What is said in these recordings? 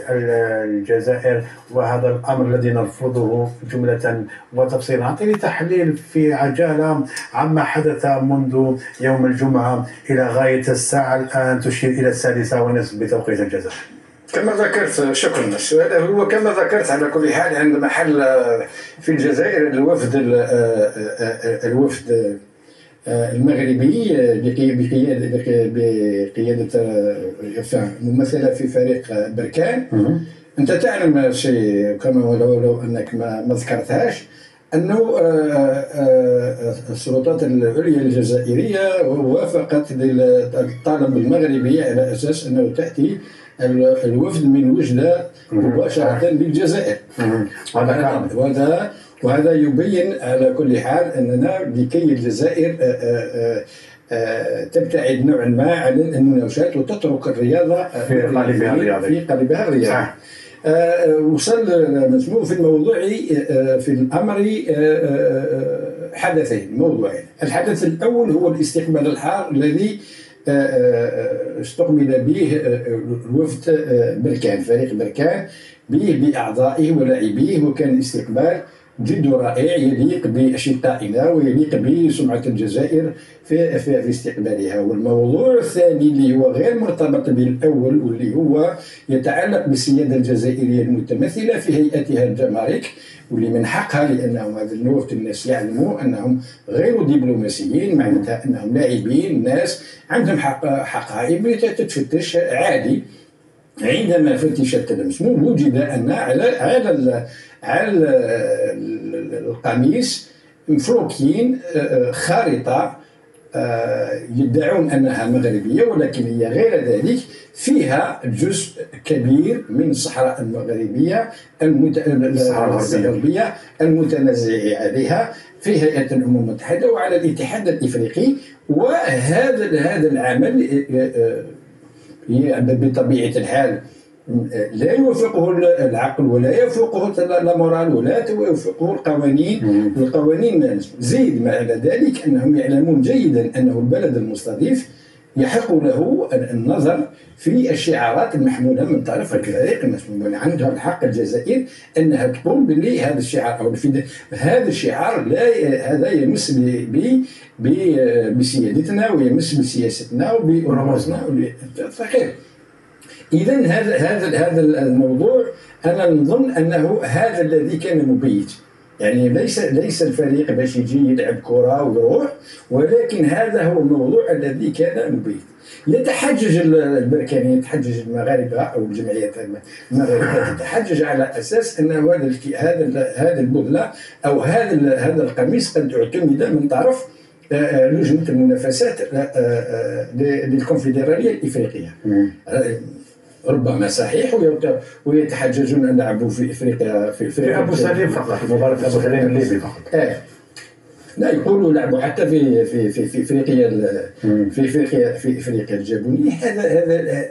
الجزائر، وهذا الأمر الذي نرفضه جملة وتفصيلا. أعطيني تحليل في عجالة عما حدث منذ يوم الجمعة إلى غاية الساعة الآن تشير إلى 6:30 بتوقيت الجزائر. كما ذكرت، شكرا. السؤال هو كما ذكرت على كل حال عندما حل في الجزائر الوفد المغربي بقيادة ممثلة في فريق بركان. أنت تعلم شيء كما ولو أنك ما ذكرتهاش، أنه السلطات العليا الجزائرية وافقت الطلب المغربي على أساس أنه تأتي الوفد من وجدة مباشرة للجزائر. وهذا يبين على كل حال أننا لكي الجزائر تبتعد نوعا ما عن المناوشات وتترك الرياضة في قالبها الرياضي. وصل مسموع في الموضوع في الأمر حدثين موضوعين. الحدث الأول هو الاستقبال الحار الذي استقبل به الوفد بركان، فريق بركان بأعضائه ولاعبيه، وكان استقبال جد رائع يليق بأشقائنا ويليق بسمعة الجزائر في استقبالها. والموضوع الثاني اللي هو غير مرتبط بالأول واللي هو يتعلق بالسيادة الجزائرية المتمثلة في هيئتها الجمارك، واللي من حقها، لأنهم هذا الوفد الناس يعلموا أنهم غير دبلوماسيين، معناتها أنهم لاعبين، ناس عندهم حقائب تتفتش عادي. عندما فتشت المسموم وجد أن على القميص مفروكين خارطة يدعون أنها مغربية، ولكن هي غير ذلك، فيها جزء كبير من الصحراء المغربية الغربية المتنازع عليها في هيئة الأمم المتحدة وعلى الاتحاد الإفريقي. وهذا العمل بطبيعة الحال لا يوافقه العقل ولا يوافقه المورال ولا يوافقه القوانين. زيد ما على ذلك أنهم يعلمون جيدا أنه البلد المستضيف يحق له النظر في الشعارات المحمولة من طرف الفريق المسؤول. عندها الحق الجزائر أنها تقول باللي هذا الشعار أو هذا الشعار هذا يمس بسيادتنا ويمس بسياستنا وبرموزنا فخير. إذن هذا الموضوع أنا نظن أنه هذا الذي كان مبيت، يعني ليس الفريق باش يجي يلعب كرة ويروح، ولكن هذا هو الموضوع الذي كان مبيت. يتحجج البركانيين، يتحجج المغاربة أو الجمعيات المغاربة تتحجج على أساس أن هذا البذلة أو هذا القميص قد اعتمد من طرف لجنة المنافسات للكونفدرالية الإفريقية. ربما صحيح، ويتحججون أن لعبوا في إفريقيا في أبو سليم فقط، مباراة أبو سليم الليبي فقط. لا، يقولوا لعبوا حتى في إفريقيا الجابونية.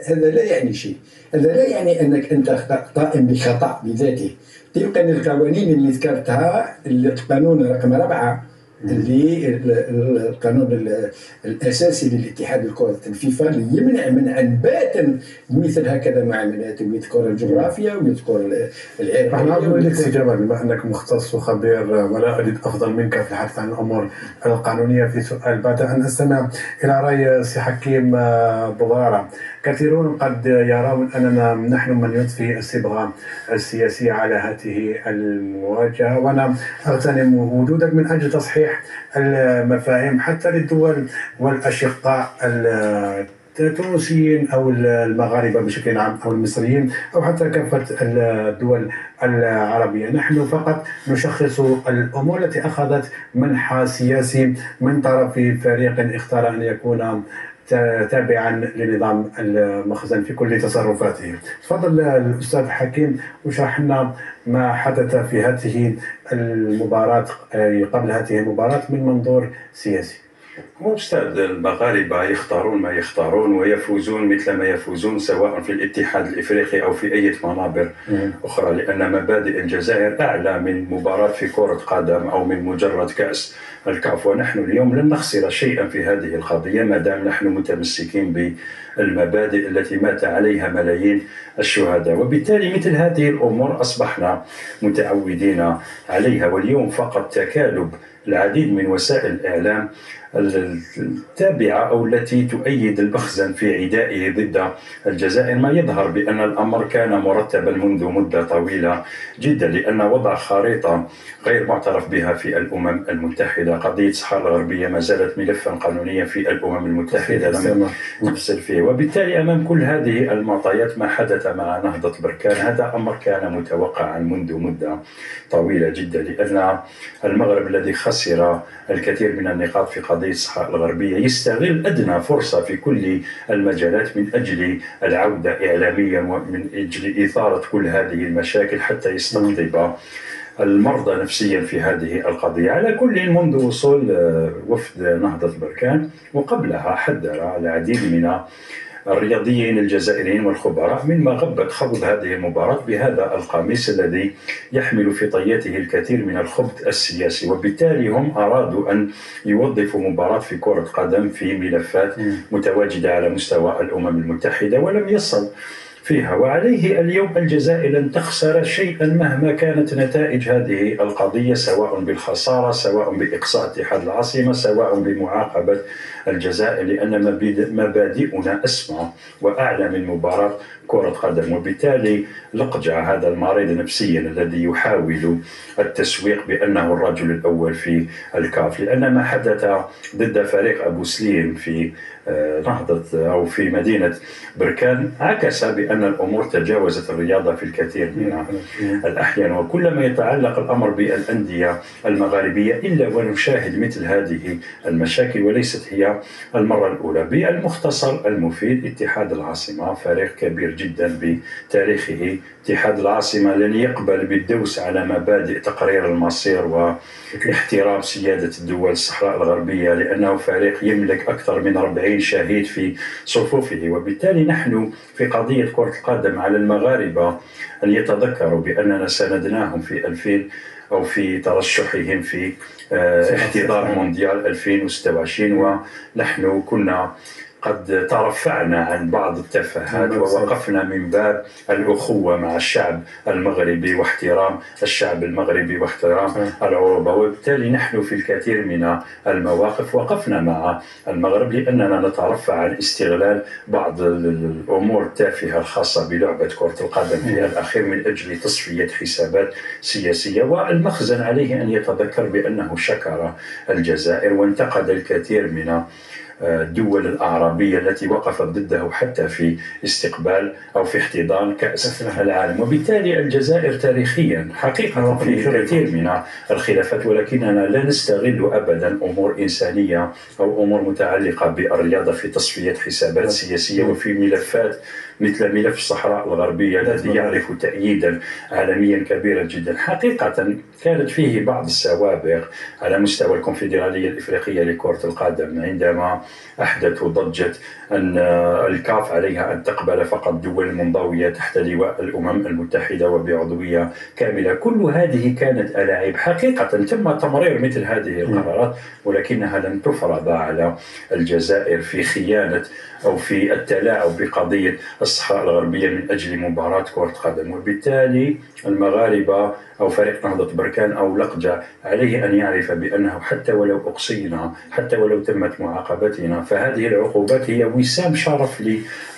هذا لا يعني شيء. هذا لا يعني أنك أنت قائم بخطأ بذاته. طبقا للقوانين اللي ذكرتها، القانون رقم 4 اللي القانون الأساسي للاتحاد الكرة الفيفا، اللي يمنع منعا باتا مثل هكذا معاملات، ويذكر الجغرافيا ويذكر العرق. أنا أريد الاستجابة بما أنك مختص وخبير، ولا أجد أفضل منك في الحديث عن الأمور القانونية في سؤال بعد أن أستمع إلى رأي سي حكيم بوغرارة. كثيرون قد يرون أننا نحن من يضفي الصبغة السياسية على هذه المواجهة، وأنا أغتنم وجودك من أجل تصحيح المفاهيم حتى للدول والأشقاء التونسيين أو المغاربة بشكل عام أو المصريين أو حتى كافة الدول العربية. نحن فقط نشخص الأمور التي أخذت منحى سياسي من طرف فريق اختار أن يكون تابعا لنظام المخزن في كل تصرفاته. تفضل الأستاذ حكيم وشرح لنا ما حدث في هذه المباراة قبل هذه المباراة من منظور سياسي. مو أستاذ، المغاربة يختارون ما يختارون ويفوزون مثل ما يفوزون، سواء في الاتحاد الإفريقي أو في أي منابر أخرى، لأن مبادئ الجزائر أعلى من مباراة في كرة قدم أو من مجرد كأس الكاف. ونحن اليوم لن نخسر شيئا في هذه القضية ما دام نحن متمسكين بالمبادئ التي مات عليها ملايين الشهداء. وبالتالي مثل هذه الأمور أصبحنا متعودين عليها. واليوم فقط تكالب العديد من وسائل الإعلام التابعة أو التي تؤيد المخزن في عدائه ضد الجزائر ما يظهر بأن الأمر كان مرتبا منذ مدة طويلة جدا، لأن وضع خريطة غير معترف بها في الأمم المتحدة. قضية الصحراء الغربية ما زالت ملفا قانونيا في الأمم المتحدة لم نفصل فيه. وبالتالي أمام كل هذه المعطيات ما حدث مع نهضة بركان هذا أمر كان متوقعا منذ مدة طويلة جدا، لأن المغرب الذي خسر الكثير من النقاط في قضية الصحراء الغربية يستغل أدنى فرصة في كل المجالات من أجل العودة إعلاميا ومن أجل إثارة كل هذه المشاكل حتى يستقطب المرضى نفسيا في هذه القضية. على كل منذ وصول وفد نهضة بركان وقبلها حذر العديد من الرياضيين الجزائريين والخبراء من مغبة خوض هذه المباراة بهذا القميص الذي يحمل في طياته الكثير من الخبث السياسي. وبالتالي هم أرادوا أن يوظفوا مباراة في كرة قدم في ملفات متواجدة على مستوى الأمم المتحدة ولم يصل فيها. وعليه اليوم الجزائر لن تخسر شيئا مهما كانت نتائج هذه القضية، سواء بالخسارة، سواء بإقصاء اتحاد العاصمة، سواء بمعاقبة الجزائر، لأن مبادئنا أسمى وأعلى من مباراة كرة قدم. وبالتالي لقجع هذا المريض نفسيا الذي يحاول التسويق بأنه الرجل الأول في الكاف، لأن ما حدث ضد فريق أبو سليم في نهضة أو في مدينة بركان عكس بأن الأمور تجاوزت الرياضة في الكثير من الأحيان. وكلما يتعلق الأمر بالأندية المغاربية إلا ونشاهد مثل هذه المشاكل، وليست هي المرة الأولى. بالمختصر المفيد، اتحاد العاصمة فريق كبير جدا بتاريخه. اتحاد العاصمة لن يقبل بالدوس على مبادئ تقرير المصير واحترام سيادة الدول الصحراء الغربية، لأنه فريق يملك أكثر من 40 شهيد في صفوفه. وبالتالي نحن في قضية كرة القدم على المغاربة أن يتذكروا بأننا ساندناهم في 2000 أو في ترشحهم في احتضان مونديال 2026، ونحن كنا قد ترفعنا عن بعض التفاهات ووقفنا من باب الأخوة مع الشعب المغربي واحترام الشعب المغربي واحترام العروبة. وبالتالي نحن في الكثير من المواقف وقفنا مع المغرب لأننا نترفع عن استغلال بعض الأمور التافهة الخاصة بلعبة كرة القدم في الأخير من أجل تصفية حسابات سياسية. والمخزن عليه أن يتذكر بأنه شكر الجزائر وانتقد الكثير من الدول الأعرابية التي وقفت ضده حتى في استقبال أو في احتضان كأس العالم. وبالتالي الجزائر تاريخيا حقيقة في الكثير من الخلافات، ولكننا لا نستغل أبدا أمور إنسانية أو أمور متعلقة بالرياضة في تصفية حسابات سياسية وفي ملفات مثل ملف الصحراء الغربية الذي يعرف تأييدا عالميا كبيرا جدا. حقيقة كانت فيه بعض السوابق على مستوى الكونفدرالية الإفريقية لكرة القدم عندما أحدثوا ضجة أن الكاف عليها أن تقبل فقط دول منضوية تحت لواء الأمم المتحدة وبعضوية كاملة. كل هذه كانت ألاعيب. حقيقة تم تمرير مثل هذه القرارات ولكنها لم تفرض على الجزائر في خيانة أو في التلاعب بقضية الصحراء الغربية من أجل مباراة كرة قدم. وبالتالي المغاربة أو فريق نهضة بركان أو لقجة عليه أن يعرف بأنه حتى ولو أقصينا، حتى ولو تمت معاقبتنا، فهذه العقوبات هي وسام شرف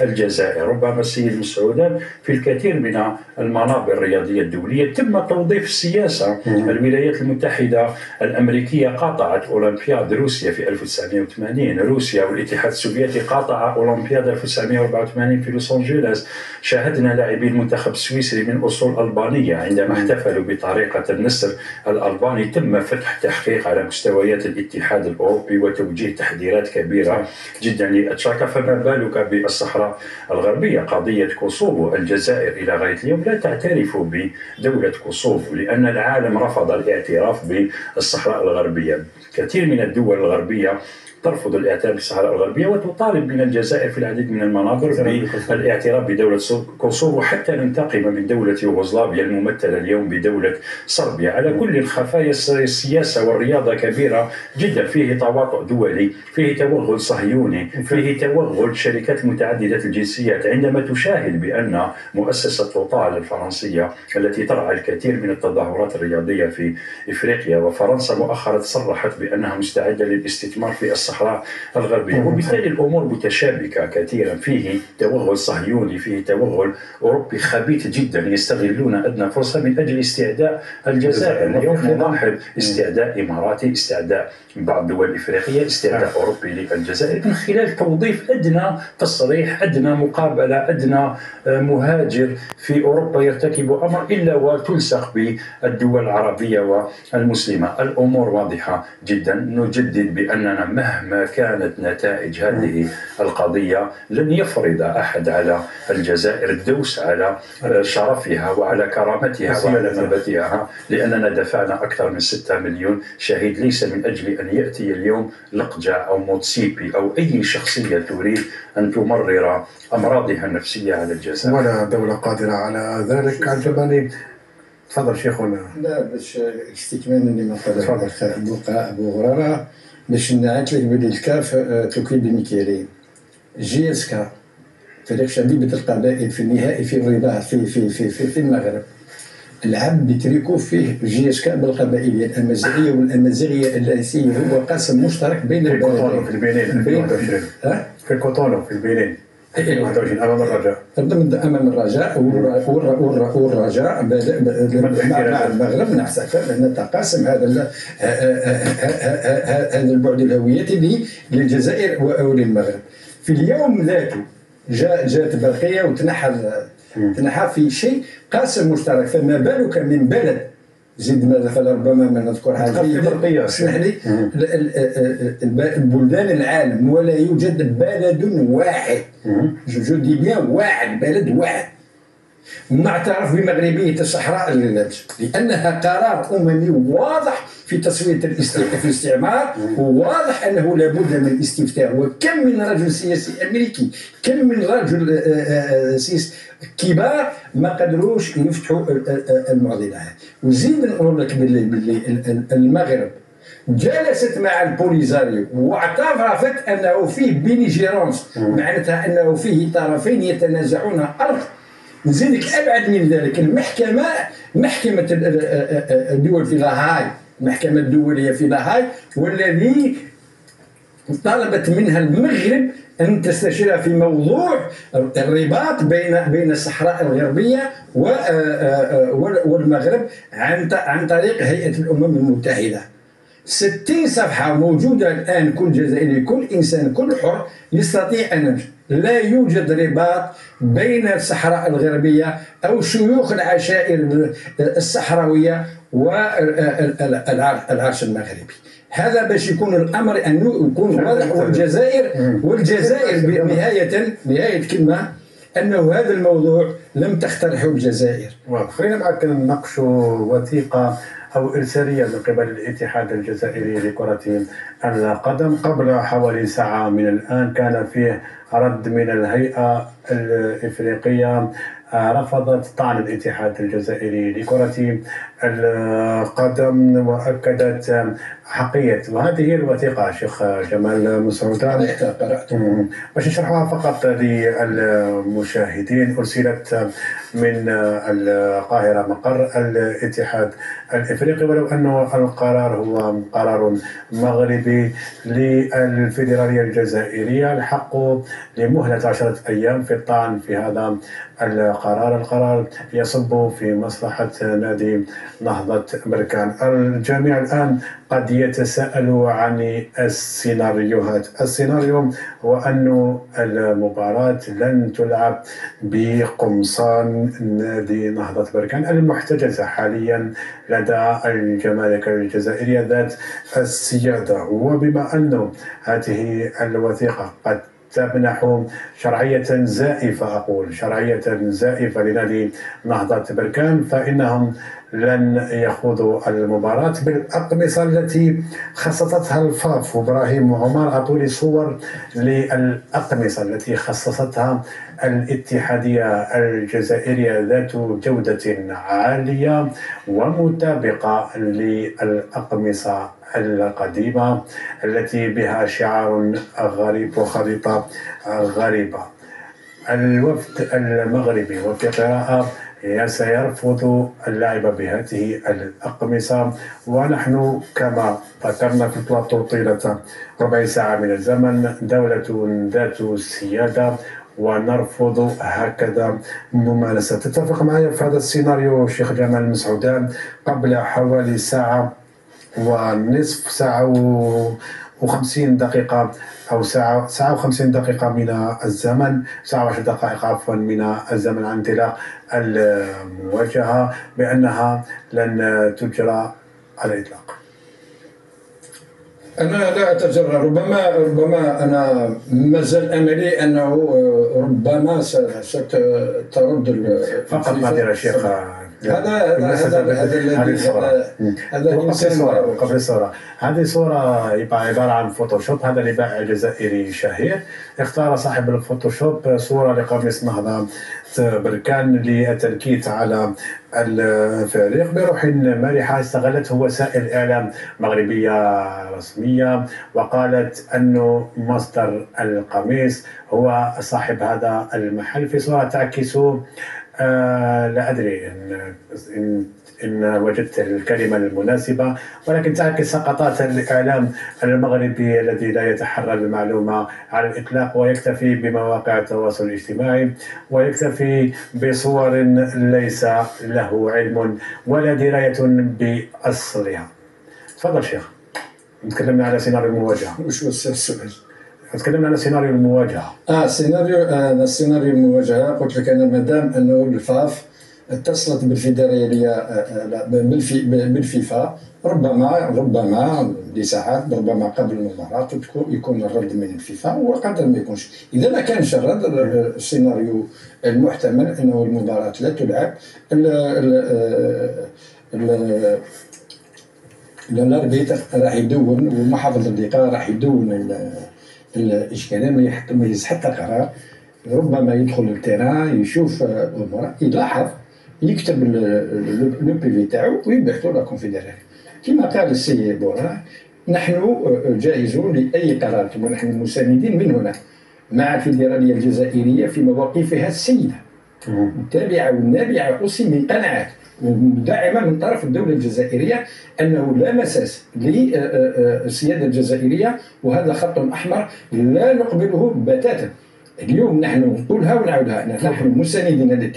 للجزائر. ربما السيد مسعود في الكثير من المنابر الرياضية الدولية تم توظيف السياسة. الولايات المتحدة الأمريكية قاطعت أولمبياد روسيا في 1980، روسيا والاتحاد السوفيتي قاطع أولمبياد 1984 في لوس أنجلوس. شاهدنا لاعبي المنتخب السويسري من أصول ألبانية عندما احتفلوا بطريقة النسر الألباني تم فتح تحقيق على مستويات الاتحاد الأوروبي وتوجيه تحذيرات كبيرة جدا لأتشاكا. فما بالك بالصحراء الغربية؟ قضية كوسوفو الجزائر إلى غاية اليوم لا تعترف بدولة كوسوفو لأن العالم رفض الاعتراف بالصحراء الغربية. كثير من الدول الغربية ترفض الاعتراف بالصحراء الغربية وتطالب من الجزائر في العديد من المناظر بالاعتراف بدولة كوسوفو حتى ننتقم من دولة يوغوسلافيا الممثلة اليوم بدولة صربيا. على كل الخفايا السياسة والرياضة كبيرة جدا، فيه تواطؤ دولي، فيه توغل صهيوني، فيه توغل شركات متعددة الجنسيات. عندما تشاهد بأن مؤسسة توتال الفرنسية التي ترعى الكثير من التظاهرات الرياضية في إفريقيا، وفرنسا مؤخرا صرحت بأنها مستعدة للاستثمار في الصحراء الغربية، وبالتالي الأمور متشابكة كثيرا. فيه توغل صهيوني، فيه توغل أوروبي خبيث جدا، يستغلون أدنى فرصة من أجل استعداء الجزائر. اليوم نلاحظ استعداء إماراتي، استعداء بعض الدول الإفريقية، استعداء أوروبي للجزائر من خلال توظيف أدنى تصريح، أدنى مقابلة، أدنى مهاجر في أوروبا يرتكب أمر إلا وتلصق بالدول العربية والمسلمة. الأمور واضحة جدا. نجدد بأننا مهما كانت نتائج هذه القضية لن يفرض أحد على الجزائر الدوس على شرفها وعلى كرامتها وعلى مبادئها، لأننا دفعنا أكثر من 6 مليون شهيد، ليس من أجل أن يأتي اليوم لقجع أو موتسيبي أو أي شخصية تريد أن تمرر أمراضها النفسية على الجزائر، ولا دولة قادرة على ذلك. عجبني. تفضل شيخنا. لا، باش استكمالا لما قال الأخ أبو غرارة، باش نعيط لك بلي الكاف توكيل بمكيالين جي اس كا فريق شبيبة القبائل في النهائي في الرباط في المغرب لعب بتريكو فيه جي اس كا بالقبائلية الأمازيغية والأمازيغية التي هو قاسم مشترك بين البلدين في البنين 2021 في الكوتونو في البنين 2021 أمام الرجاء أمام الرجاء والرجاء مع المغرب نعتقد أن تقاسم هذا البعد الهويتي للجزائر وللمغرب. في اليوم ذاته جاءت برقية وتنحى في شيء قاسم مشترك، فما بالك من بلد زيد ما ربما ما نذكر حاجه اسمح لي البلدان العالم ولا يوجد بلد واحد جو دي بيان واحد بلد واحد معترف بمغربية الصحراء الغربية، لأنها قرار أممي واضح في تصفية الاستعمار، وواضح أنه لابد من الاستفتاء. وكم من رجل سياسي أمريكي، كم من رجل سياسي كبار ما قدروش يفتحوا المعضلة. وزيد نقول لك باللي المغرب جلست مع البوليزاريو واعترفت أنه فيه بيليجيرونس، معناتها أنه فيه طرفين يتنازعون أرض. نزيدك أبعد من ذلك، محكمة الدول في لاهاي، المحكمة الدولية في لاهاي، والذي طلبت منها المغرب أن تستشير في موضوع الرباط بين الصحراء الغربية والمغرب عن طريق هيئة الأمم المتحدة. 60 صفحة موجودة الآن، كل جزائري، كل إنسان، كل حر يستطيع أن لا يوجد رباط بين الصحراء الغربية أو شيوخ العشائر الصحراوية والعرش المغربي. هذا باش يكون الأمر أن يكون واضح. والجزائر نهاية كلمة أنه هذا الموضوع لم تقترحه الجزائر. خلينا معك نناقش وثيقة أو إرسالية من قبل الاتحاد الجزائري لكرة القدم. قبل حوالي ساعة من الآن كان فيه رد من الهيئة الإفريقية، رفضت طعن الاتحاد الجزائري لكرة القدم وأكدت حقية. وهذه الوثيقة شيخ جمال مسعودة باش نشرحها فقط للمشاهدين، أرسلت من القاهرة مقر الاتحاد الإفريقي، ولو أنه القرار هو قرار مغربي للفيدرالية الجزائرية. الحق لمهلة 10 أيام في الطعن في هذا القرار يصب في مصلحة نادي نهضة بركان. الجميع الآن قد يتساءل عن السيناريوهات. السيناريو هو أن المباراة لن تلعب بقمصان نادي نهضة بركان المحتجزة حاليا لدى الجمارك الجزائرية ذات السيادة. وبما أن هذه الوثيقة قد تمنح شرعية زائفة، أقول شرعية زائفة لنادي نهضة بركان، فإنهم لن يخوضوا المباراة بالأقمصة التي خصصتها الفاف. إبراهيم عمر أعطوني صور للأقمصة التي خصصتها الاتحادية الجزائرية ذات جودة عالية ومطابقة للأقمصة القديمة التي بها شعار غريب وخريطة غريبة. الوفد المغربي وفي قراءة سيرفض اللعب بهذه الأقمصة، ونحن كما ذكرنا في البلاطو طيلة ربع ساعة من الزمن دولة ذات سيادة ونرفض هكذا ممارسة. تتفق معي في هذا السيناريو شيخ جمال المسعودان؟ قبل حوالي ساعة ونصف، ساعة و50 دقيقة أو ساعة و50 دقيقة من الزمن، ساعة و10 دقائق عفوا من الزمن عن انطلاق المواجهة، بأنها لن تجرى على الإطلاق. أنا لا أتجرأ، ربما أنا مازال أملي أنه ربما سترد فقط نادر شيخ. قبل الصورة هذه صورة عبارة عن فوتوشوب. هذا لبائع جزائري شهير اختار صاحب الفوتوشوب صورة لقميص نهضة بركان للتنكيت على الفريق بروح مرحة. استغلته وسائل إعلام مغربية رسمية وقالت أنه مصدر القميص هو صاحب هذا المحل في صورة تعكس لا أدري إن وجدت الكلمة المناسبة، ولكن تعكس سقطات الإعلام المغربي الذي لا يتحرى المعلومة على الإطلاق ويكتفي بمواقع التواصل الاجتماعي ويكتفي بصور ليس له علم ولا دراية بأصلها. تفضل شيخ. تكلمنا على سيناريو المواجهة. وش هو السؤال؟ تكلمنا على سيناريو المواجهة. سيناريو المواجهة قلت لك أنا مادام أنه الفاف اتصلت بالفيدرالية بالفيفا ربما لساعات، ربما قبل المباراة يكون الرد من الفيفا وقدر ما يكونش. إذا ما كانش الرد، السيناريو المحتمل أنه المباراة لا تلعب، الاربيتر راح يدون ومحافظ اللقاء راح يدون الاشكاليه، ما يهز حتى قرار. ربما يدخل للتيران يشوف الامور، يلاحظ، يكتب لو بي تاعو ويبعثوا لا كونفدراليه. كما قال السي بورا نحن جاهزون لاي قرار، ونحن مساندين من هنا مع الفيدراليه الجزائريه في مواقفها السيده التابعه والنابعه قسم من قناعات وداعمه من طرف الدوله الجزائريه انه لا مساس للسياده الجزائريه، وهذا خط احمر لا نقبله بتاتا. اليوم نحن نقولها ونعودها، نحن مساندين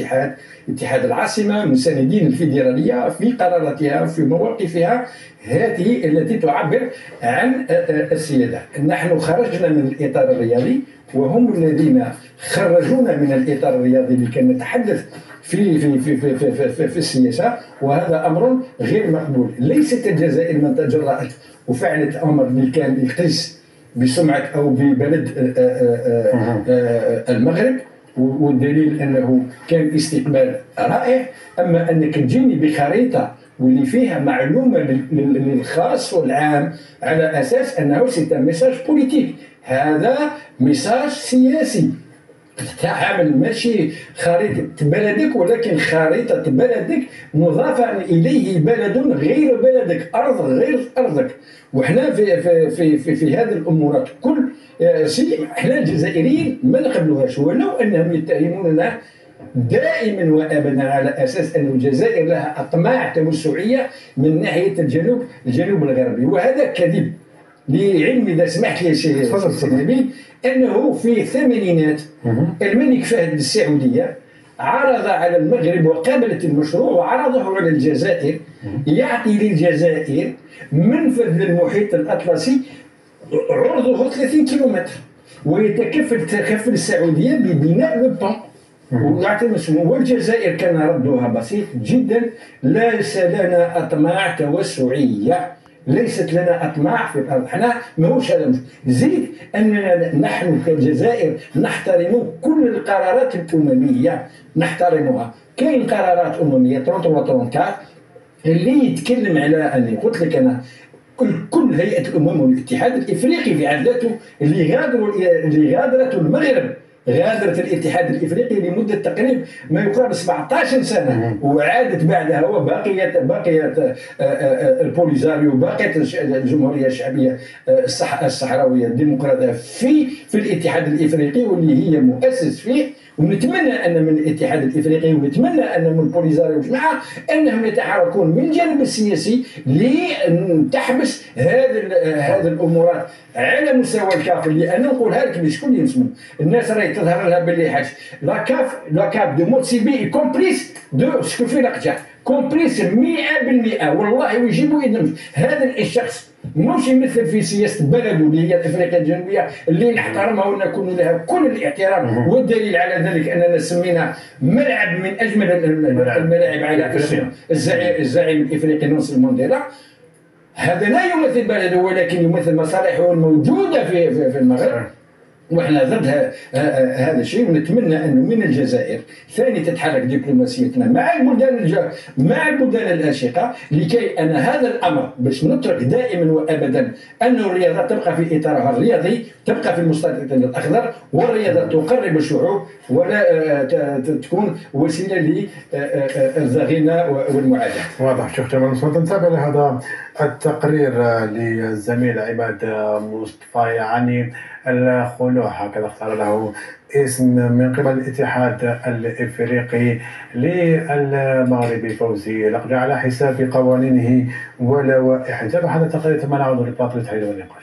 اتحاد العاصمه، مساندين الفيدراليه في قراراتها في مواقفها هذه التي تعبر عن السياده. نحن خرجنا من الاطار الرياضي وهم الذين خرجونا من الاطار الرياضي لكي نتحدث في السياسه، وهذا امر غير مقبول. ليست الجزائر من تجرأت وفعلت امر اللي كان يقيس بسمعه او ببلد المغرب، والدليل انه كان استقبال رائع. اما انك تجيني بخريطه واللي فيها معلومه للخاص والعام على اساس انه سيت ميساج بوليتيك، هذا ميساج سياسي. تعمل ماشي خريطة بلدك ولكن خريطة بلدك مضافة إليه بلد غير بلدك، أرض غير أرضك. وإحنا في هذه الأمورات كل شيء إحنا الجزائريين ما نقبلوهاش، ولو أنهم يتهموننا دائما وابدا على اساس ان الجزائر لها اطماع توسعيه من ناحيه الجنوب الغربي، وهذا كذب. لعلم اذا سمحت لي سي نبيل انه في الثمانينات الملك فهد السعوديه عرض على المغرب وقابلت المشروع وعرضه على الجزائر، يعطي للجزائر منفذ للمحيط الاطلسي عرضه 30 كيلومتر، ويتكفل السعوديه ببناء لو والجزائر كان ردها بسيط جدا: ليس لنا اطماع توسعيه، ليست لنا اطماع في الارض، احنا ماهوش هذا زيد اننا نحن كالجزائر نحترم كل القرارات الامميه، نحترمها. كاين قرارات امميه 33 اللي يتكلم على اني قلت لك انا كل هيئه الامم والاتحاد الافريقي في عدلته اللي غادرت المغرب، غادرت الاتحاد الافريقي لمده تقريبا ما يقارب 17 سنه، وعادت بعدها وبقيت البوليزاريو، بقيت الجمهوريه الشعبيه الصحراويه الديمقراطيه في الاتحاد الافريقي واللي هي مؤسس فيه. ونتمنى ان من الاتحاد الافريقي ونتمنى ان من البوليزاريو والجماعه انهم يتحركون من الجانب السياسي لتحبس هذه الامورات على مستوى الكاف. اللي انا نقولها لك بشكون يسمو الناس راهي تظهر لها باللي حاج لا كاف دو موتسيبي كومبليس دو سكو في لقجه كومبليس 100%. والله ويجيبوا يدهم هذا الشخص مش يمثل في سياسه بلده اللي هي افريقيا الجنوبيه اللي نحترمها ونكون لها كل الاحترام. والدليل على ذلك اننا سمينا ملعب من اجمل الملاعب على اسم الزعيم الافريقي نيلسون مانديلا. هذا لا يمثل بلده ولكن يمثل مصالحه الموجوده في المغرب، وإحنا ضد هذا الشيء. ونتمنى أنه من الجزائر ثاني تتحرك دبلوماسيتنا مع البلدان الآشقة لكي أن هذا الأمر باش نترك دائما وأبدا أن الرياضة تبقى في إطارها الرياضي، تبقى في المستطيل الأخضر، والرياضة تقرب الشعوب ولا تكون وسيلة للغنى والمعاداة. واضح. شيخ جمال مصطفى، نتابع لهذا التقرير للزميل عماد مصطفى، يعني الخلوع هكذا اختار له اسم من قبل الاتحاد الافريقي للمغربي فوزي لقجع على حساب قوانينه ولوائحه. تابع هذا التقرير ثم نعود للإطلاق للتحليل والنقاش.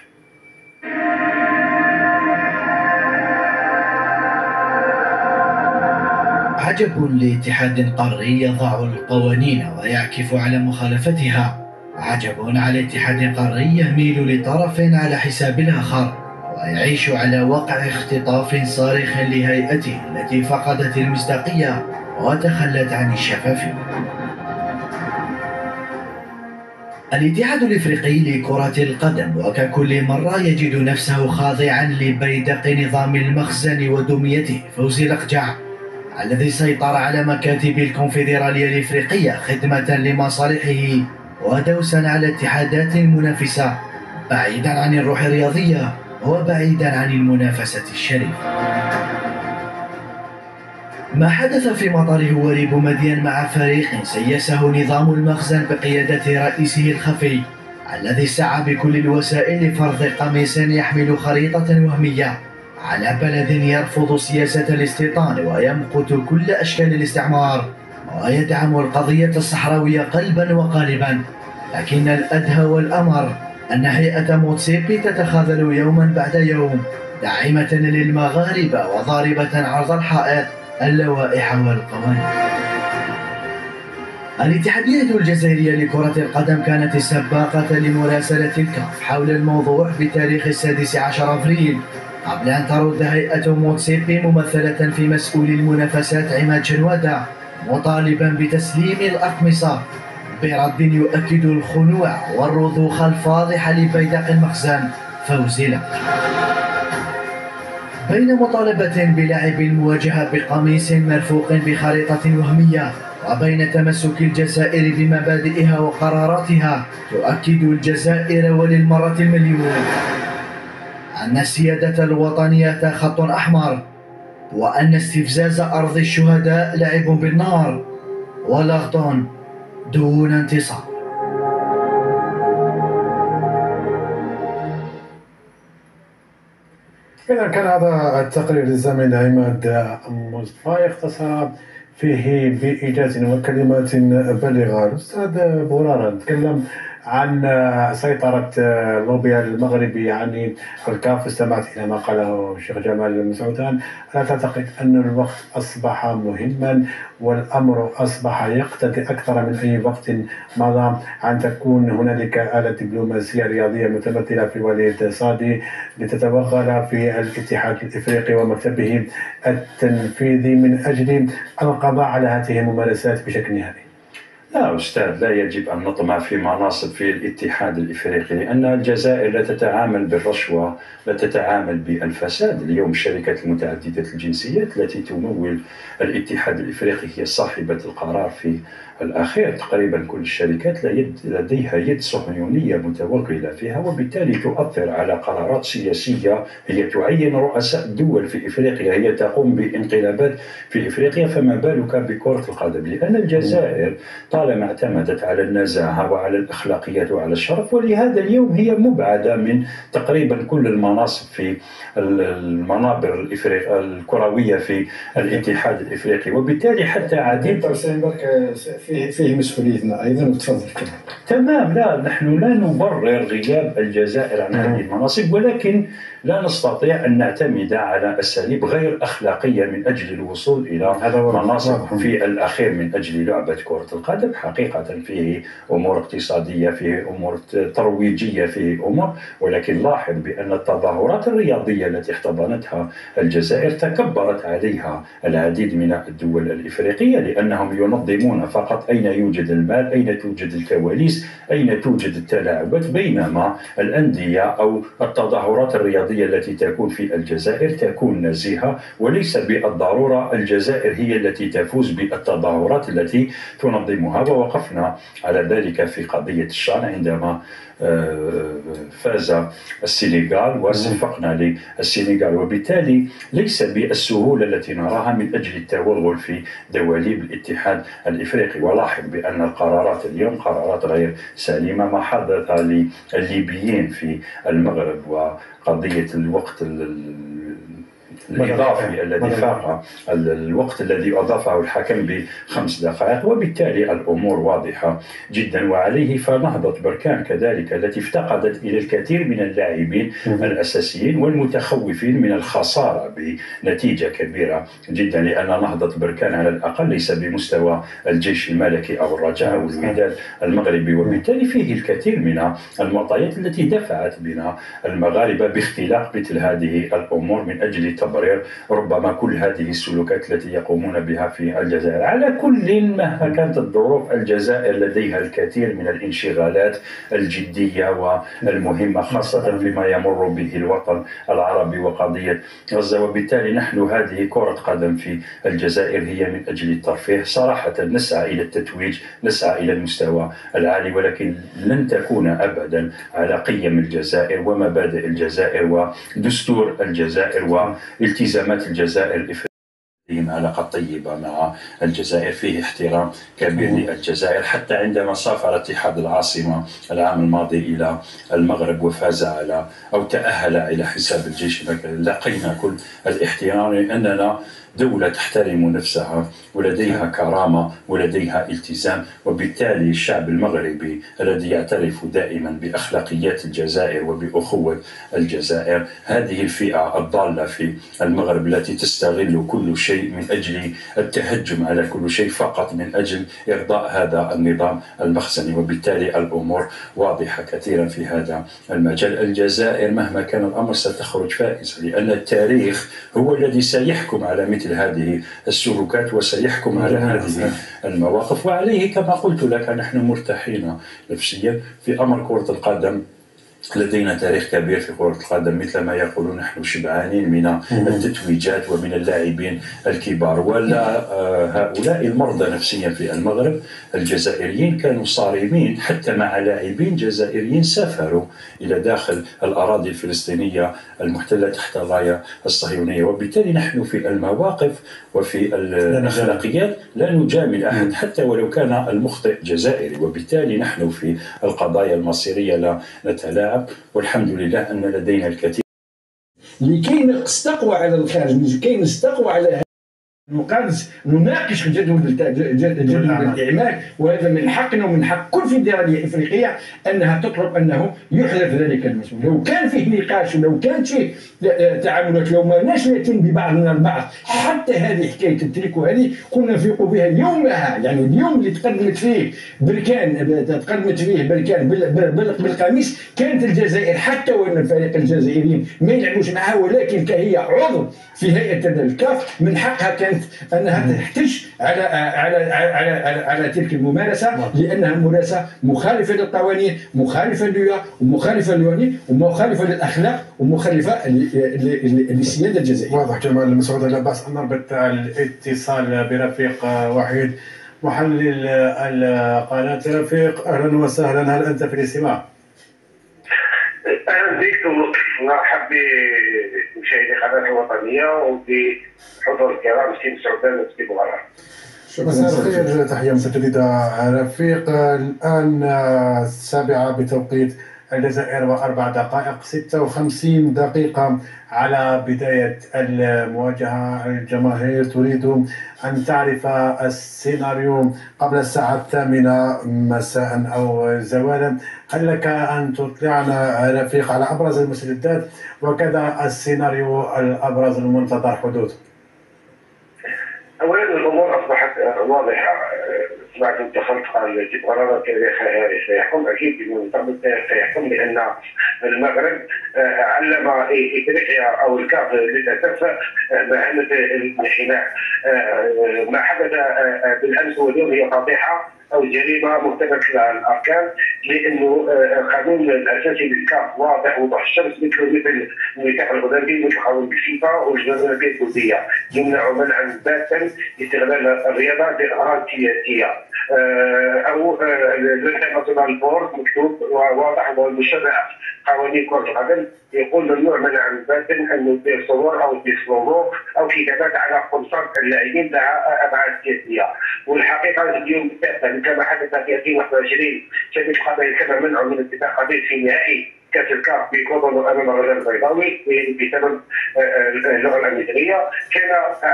عجب لاتحاد قاري يضع القوانين ويعكف على مخالفتها، عجب على اتحاد قاري يميل لطرف على حساب الآخر ويعيش على وقع اختطاف صارخ لهيئته التي فقدت المصداقية وتخلت عن الشفافية. الاتحاد الافريقي لكرة القدم وككل مرة يجد نفسه خاضعا لبيدق نظام المخزن ودميته فوزي لقجع الذي سيطر على مكاتب الكونفدرالية الافريقية خدمة لمصالحه ودوسا على اتحادات منافسة بعيدا عن الروح الرياضية وبعيدا عن المنافسة الشريفة. ما حدث في مطار هواري بومدين مع فريق سيسه نظام المخزن بقيادة رئيسه الخفي الذي سعى بكل الوسائل لفرض قميص يحمل خريطة وهمية على بلد يرفض سياسة الاستيطان ويمقت كل أشكال الاستعمار ويدعم القضية الصحراوية قلبا وقالبا. لكن الأدهى والأمر أن هيئة موتسيبي تتخاذل يوما بعد يوم داعمة للمغاربة وضاربة عرض الحائط اللوائح والقوانين. الاتحادية الجزائرية لكرة القدم كانت السباقة لمراسلة الكاف حول الموضوع بتاريخ 16 أبريل قبل أن ترد هيئة موتسيبي ممثلة في مسؤول المنافسات عماد شنوادة مطالبا بتسليم الأقمصة برد يؤكد الخنوع والرضوخ الفاضح لبيدق المخزن فوزي لقجع. بين مطالبة بلعب المواجهة بقميص مرفوق بخريطة وهمية وبين تمسك الجزائر بمبادئها وقراراتها، تؤكد الجزائر وللمرة المليون أن السيادة الوطنية خط أحمر، وأن استفزاز أرض الشهداء لعب بالنار ولغط دون انتصار. إذا كان هذا التقرير للزميل عماد مصطفى يختصر فيه بإيجاز وكلمات بليغة. الأستاذ بورارة نتكلم عن سيطرة اللوبي المغربي يعني الكاف. استمعت إلى ما قاله الشيخ جمال المسعودان. ألا تعتقد أن الوقت أصبح مهما والأمر أصبح يقتضي أكثر من أي وقت مضى أن تكون هنالك آلة دبلوماسية رياضية متمثلة في وليد صادي لتتوغل في الاتحاد الإفريقي ومكتبه التنفيذي من أجل القضاء على هذه الممارسات بشكل نهائي؟ لا أستاذ، لا يجب أن نطمع في مناصب في الاتحاد الإفريقي، لأن الجزائر لا تتعامل بالرشوة، لا تتعامل بالفساد. اليوم الشركات المتعددة الجنسيات التي تمول الاتحاد الإفريقي هي صاحبة القرار في الأخير. تقريبا كل الشركات لديها يد صهيونية متوغلة فيها، وبالتالي تؤثر على قرارات سياسية. هي تعين رؤساء الدول في إفريقيا، هي تقوم بانقلابات في إفريقيا، فما بالك بكرة القدم؟ لأن الجزائر طالما اعتمدت على النزاهة وعلى الأخلاقيات وعلى الشرف، ولهذا اليوم هي مبعدة من تقريبا كل المناصب في المنابر الكروية في الاتحاد الإفريقي، وبالتالي حتى عديد فيه مسؤوليتنا ايضا. وتفضل. تمام. لا، نحن لا نبرر غياب الجزائر عن هذه المناصب، ولكن لا نستطيع أن نعتمد على أساليب غير أخلاقية من أجل الوصول إلى مناصب في الأخير من أجل لعبة كرة القدم. حقيقة فيه أمور اقتصادية، فيه أمور ترويجية، فيه أمور، ولكن لاحظ بأن التظاهرات الرياضية التي احتضنتها الجزائر تكبرت عليها العديد من الدول الإفريقية، لأنهم ينظمون فقط أين يوجد المال، أين توجد الكواليس، أين توجد التلاعبات، بينما الأندية أو التظاهرات الرياضية التي تكون في الجزائر تكون نزيهة، وليس بالضرورة الجزائر هي التي تفوز بالتظاهرات التي تنظمها. ووقفنا على ذلك في قضية الشان عندما فاز السنغال وصفقنا للسنغال، وبالتالي ليس بالسهولة التي نراها من أجل التوغل في دواليب الاتحاد الإفريقي. ولاحظ بأن القرارات اليوم قرارات غير سليمة. ما حدث للليبيين في المغرب وقضية الوقت الإضافي الذي فاق الوقت الذي أضافه الحكم ب5 دقائق، وبالتالي الأمور واضحة جدا. وعليه فنهضة بركان كذلك التي افتقدت إلى الكثير من اللاعبين الأساسيين والمتخوفين من الخسارة بنتيجة كبيرة جدا، لأن نهضة بركان على الأقل ليس بمستوى الجيش الملكي أو الرجاء أو الوداد المغربي، وبالتالي فيه الكثير من المعطيات التي دفعت بنا المغاربة باختلاق مثل هذه الأمور من أجل تبرير ربما كل هذه السلوكات التي يقومون بها في الجزائر. على كل، مهما كانت الظروف، الجزائر لديها الكثير من الانشغالات الجدية والمهمة، خاصة فيما يمر به الوطن العربي وقضية غزة، وبالتالي نحن هذه كرة قدم في الجزائر هي من أجل الترفيه. صراحة نسعى إلى التتويج، نسعى إلى المستوى العالي، ولكن لن تكون أبدا على قيم الجزائر ومبادئ الجزائر ودستور الجزائر والتزامات الجزائر. علاقة طيبة مع الجزائر، فيه احترام كبير للجزائر. حتى عندما سافر اتحاد العاصمة العام الماضي إلى المغرب وفاز على أو تأهل إلى حساب الجيش، لقينا كل الاحترام، لأننا دولة تحترم نفسها ولديها كرامة ولديها التزام، وبالتالي الشعب المغربي الذي يعترف دائما بأخلاقيات الجزائر وبأخوة الجزائر، هذه الفئة الضالة في المغرب التي تستغل كل شيء من أجل التهجم على كل شيء فقط من أجل إرضاء هذا النظام المخزني، وبالتالي الأمور واضحة كثيرا في هذا المجال. الجزائر مهما كان الأمر ستخرج فائزة، لأن التاريخ هو الذي سيحكم على مثل هذه السلوكات وسيحكم على هذه المواقف. وعليه كما قلت لك نحن مرتاحين نفسيا في أمر كرة القدم. لدينا تاريخ كبير في كرة القدم، مثل ما يقولون نحن شبعانين من التتويجات ومن اللاعبين الكبار. ولا هؤلاء المرضى نفسيا في المغرب الجزائريين كانوا صارمين حتى مع لاعبين جزائريين سافروا إلى داخل الأراضي الفلسطينية المحتلة تحت الراية الصهيونية، وبالتالي نحن في المواقف وفي الأخلاقيات لا نجامل أحد حتى ولو كان المخطئ جزائري، وبالتالي نحن في القضايا المصيرية لا نتلاعب، والحمد لله أن لدينا الكثير. لكي نستقوى على الخارج، لكي نستقوى على نناقش جدول الإعمال، وهذا من حقنا ومن حق كل فيدرالية إفريقية أنها تطلب أنه يحذف ذلك المسؤول. لو كان فيه نقاش ولو كانت فيه تعاملات، لو ما ناش يتم ببعضنا البعض حتى هذه حكاية التريكو هذه كنا نفيقوا بها يومها. يعني اليوم اللي تقدمت فيه بركان بالقميص، كانت الجزائر حتى وأن الفريق الجزائريين ما يلعبوش معها، ولكن كهي عضو في هيئة الكاف من حقها كان ادعت انها تحتج على تلك الممارسه، لانها ممارسه مخالفه للقوانين، مخالفه ومخالفه للقوانين ومخالفه للاخلاق ومخالفه للسياده الجزائريه. واضح. جمال مسعود، لا باس ان نربط الاتصال برفيق وحيد محلل القناه. رفيق، اهلا وسهلا، هل انت في الاستماع؟ اهلا بك ومرحبا بمشاهدي القناه الوطنيه وبحضور الكرام السي مسعود المسكي بوغرام. مساء الخير، تحيه متجدده رفيق. الان 7 بتوقيت الجزائر و4 دقائق 56 دقيقة على بداية المواجهة. الجماهير تريد أن تعرف السيناريو قبل الساعة 8 مساء أو زوالا. هل لك أن تطلعنا رفيق على أبرز المستجدات وكذا السيناريو الأبرز المنتظر حدوثه؟ أولا الأمور أصبحت واضحة. سمعت اتخذت قرارات سيحكم، اكيد سيحكم، لان المغرب علم افريقيا او الكاف للاسف مهنه الانحناء. ما حدث بالامس واليوم هي فضيحه او جريمه مرتبطه الاركان، لانه القانون الاساسي للكاف واضح وضوح الشمس، مثل الميثاق الاولمبي، مثل قانون الفيفا والجمعيه الاولمبيه الدوليه، يمنع منعا باتا استغلال الرياضه لاغراض سياسيه. او الانترناسيونال بورد مكتوب واضح ومشرع قوانين كره القدم يقول ممنوع منعا باتا ان يدير صور او يدير لوغو او كتابات على قمصان اللاعبين لها ابعاد سياسيه. والحقيقه اليوم كما حدث في 2021 شبكه القضايا كما منعوا من اتفاق قضيه في نهائي كاس الكاف بكوبا امام الرجال البيضاوي بسبب اللغه الامريكيه. كان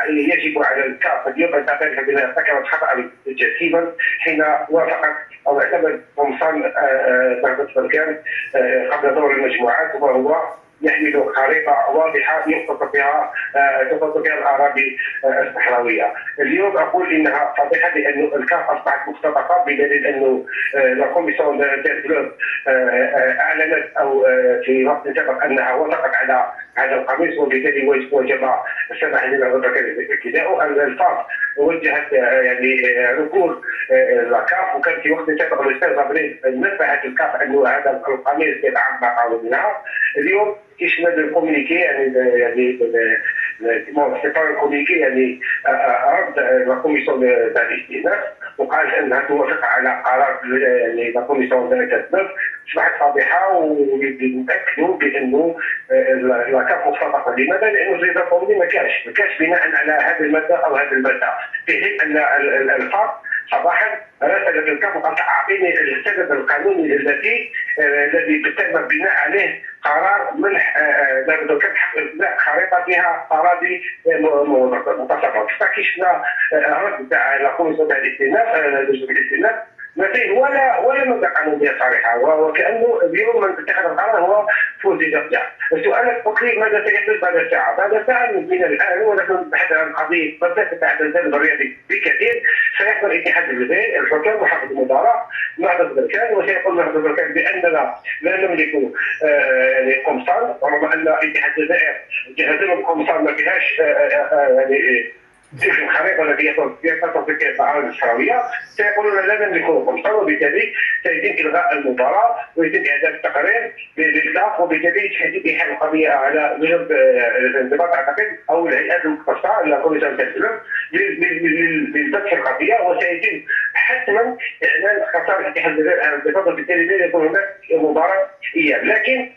يجب على الكاف اليوم ان تعترف بانها ارتكبت خطا جسيما حين وافقت او اعتمد قمصان نهضه بركان قبل دور المجموعات، وهو يحمل خريطه واضحه يخطط بها الاراضي الصحراويه. اليوم اقول انها فضيحه لانه الكاف اصبحت مختطفه، بدليل انه لا كوميسيون دير كلوب اعلنت او في وقت سبق انها وافقت على هذا القميص، وبالتالي وجب السماح لنا الفاف وجهت يعني ركور الكاف، وكان في وقت سابق الاستاذ غابريل نبهت الكاف انه هذا القميص يتعامل مع قانونها. اليوم يشمل الكومينيكي يعني سيبار الكومينيكي يعني رد الكوميسيون تاع الاستئناف، وقال انها توافق على قرار يعني لا كوميسيون تاع التسبب. اصبحت فضيحه، ونتاكدوا بانه لا كاف مختطفه. لماذا؟ لانه الرضا القانوني ما كاش بناء على هذه الماده او هذه الماده، في حين ان الفاق صباحا راسلت الكاف وقالت اعطيني السبب القانوني الذي تم بناء عليه قرار منح حق ابناء خريطه فيها اراضي متصرفه. فكشفنا الرد تاع لا كوميسيون تاع الاستئناف لجنه الاستئناف ما فيه ولا ماده قانونيه صريحه، وكانه اليوم من اتخذ القرار هو فوزي دفع. السؤال الفقري ماذا سيحدث بعد ساعه؟ بعد ساعه من الان ونحن نتحدث عن قضيه قد تتعدى الجانب الرياضي بكثير. سيحضر اتحاد الجزائر، الحكام وحفظ المدراء نهضه بركان، وسيقول نهضه بركان باننا لا نملك يعني قمصان، رغم ان اتحاد الجزائر جهز لهم قمصان ما فيهاش يعني تلك الخريطه التي يتصل بها التعاون الصحراويه. سيقولون لا نملك قمصان، وبالتالي سيتم الغاء المباراه ويتم اعداد التقرير للكاف، وبالتالي سيتم احال القضيه على جنب الانضباط اعتقد او الهيئات المختصه لا كوميسيون تسلم للفتح القضيه، وسيتم حتما اعلان خساره الاتحاد الجزائري على الانضباط، وبالتالي لا يكون هناك مباراه اياب. لكن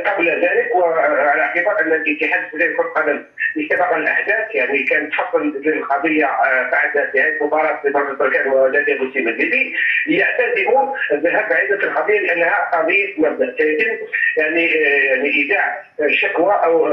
قبل ذلك وعلى اعتبار ان الاتحاد الجزائري كره القدم استبق الاحداث، يعني كان تفضل للقضيه بعد انتهاء مباراه نهضه بركان ونادي بوسيم الليبي يعتزموا الذهاب بعيدا في القضيه لانها قضيه مبدا. سيتم يعني ايداع شكوى او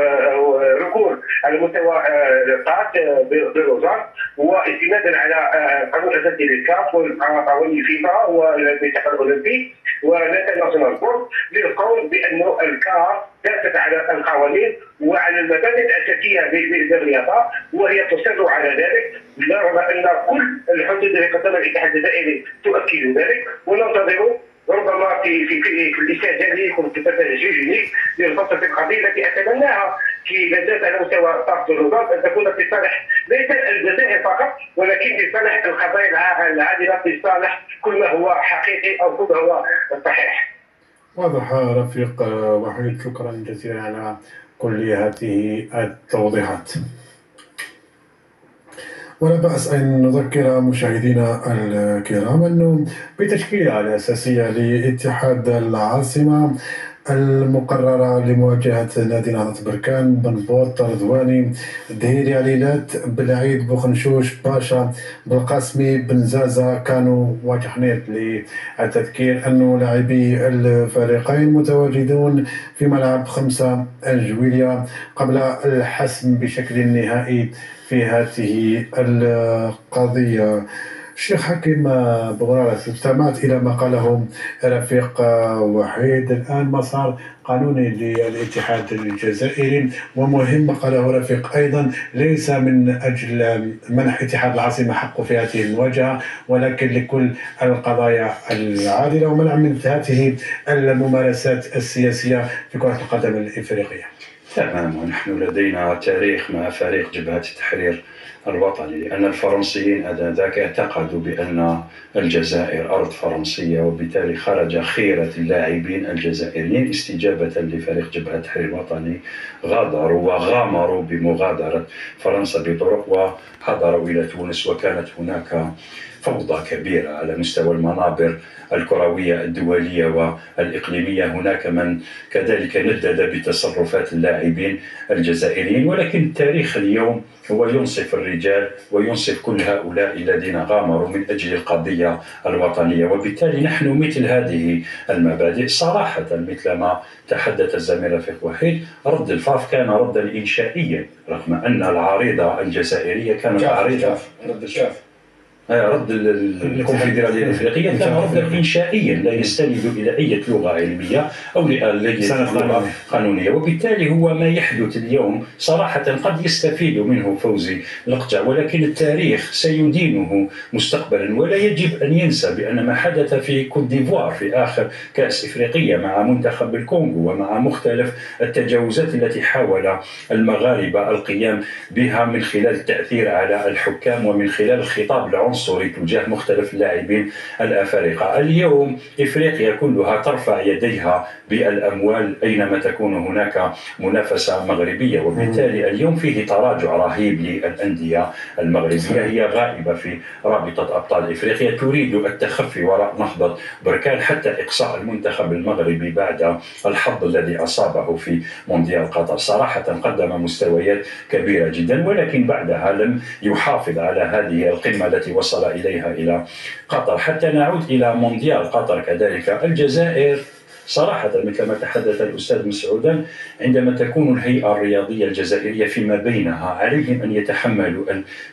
ركور على مستوى الطاعات بالوزاره، واستنادا على القانون الاساسي للكاف وقوانين الفيفا والميثاق الاولمبي والانترناسيونال بورد للقول بانه الكاف دافت على القوانين وعلى المبادئ الاساسيه للرياضه، وهي تصر على ذلك رغم ان كل الحدود التي قدمها الاتحاد الجزائري تؤكد ذلك. وننتظر ربما في الاستعجاليه يكون التشجيعي للفصل القضيه التي اتمناها في لجنه على مستوى طرف الوزارات ان تكون في صالح ليس الجزائر فقط ولكن في صالح القضايا العادله، في صالح كل ما هو حقيقي او كل ما هو صحيح. واضح رفيق وحيد، شكرا جزيلا على كل هذه التوضيحات. ولا بأس أن نذكر مشاهدينا الكرام أنه بتشكيلة الأساسية لاتحاد العاصمة المقررة لمواجهة نادي نهضة بركان، بنبوط، رضواني، دهيري، عليلات، بلعيد، بوخنشوش، باشا، بالقاسمي، بنزازة، كانوا واجحنيت. للتذكير أنه لاعبي الفريقين متواجدون في ملعب 5 جويلية قبل الحسم بشكل نهائي في هذه القضية. الشيخ حكيم بغرارة، استمعت إلى ما قاله رفيق وحيد. الآن مسار قانوني للاتحاد الجزائري ومهم ما قاله رفيق أيضا، ليس من أجل منح اتحاد العاصمة حقه في هذه المواجهة، ولكن لكل القضايا العادلة ومنع من هذه الممارسات السياسية في كرة القدم الإفريقية. تمام. ونحن لدينا تاريخ مع فريق جبهة التحرير الوطني، لأن الفرنسيين آنذاك اعتقدوا بأن الجزائر أرض فرنسية، وبالتالي خرج خيرة اللاعبين الجزائريين استجابة لفريق جبهة التحرير الوطني، غادروا وغامروا بمغادرة فرنسا بطرق وحضروا إلى تونس، وكانت هناك فوضى كبيرة على مستوى المنابر الكروية الدولية والإقليمية. هناك من كذلك ندد بتصرفات اللاعبين الجزائريين، ولكن التاريخ اليوم هو ينصف الرجال وينصف كل هؤلاء الذين غامروا من أجل القضية الوطنية. وبالتالي نحن مثل هذه المبادئ صراحة، مثل ما تحدث الزميل رفيق وحيد، رد الفاف كان ردا إنشائيا، رغم أن العريضة الجزائرية كانت عريضة رد الكونفدرالية الإفريقية كان ردا إنشائيا لا يستند إلى أي لغة علمية أو لأي لغة قانونية. وبالتالي هو ما يحدث اليوم صراحة قد يستفيد منه فوزي لقجع، ولكن التاريخ سيدينه مستقبلا. ولا يجب أن ينسى بأن ما حدث في كوت ديفوار في آخر كأس إفريقية مع منتخب الكونغو، ومع مختلف التجاوزات التي حاول المغاربة القيام بها من خلال التأثير على الحكام ومن خلال الخطاب العنصري تجاه مختلف اللاعبين الأفارقة. اليوم إفريقيا كلها ترفع يديها بالأموال أينما تكون هناك منافسة مغربية، وبالتالي اليوم فيه تراجع رهيب للأندية المغربية. هي غائبة في رابطة أبطال إفريقيا، تريد التخفي وراء نهضة بركان حتى إقصاء المنتخب المغربي بعد الحظ الذي أصابه في مونديال قطر. صراحة قدم مستويات كبيرة جدا، ولكن بعدها لم يحافظ على هذه القمة التي وصل إليها إلى قطر. حتى نعود إلى مونديال قطر كذلك، الجزائر صراحة مثل ما تحدث الأستاذ مسعودا، عندما تكون الهيئة الرياضية الجزائرية فيما بينها عليهم أن يتحملوا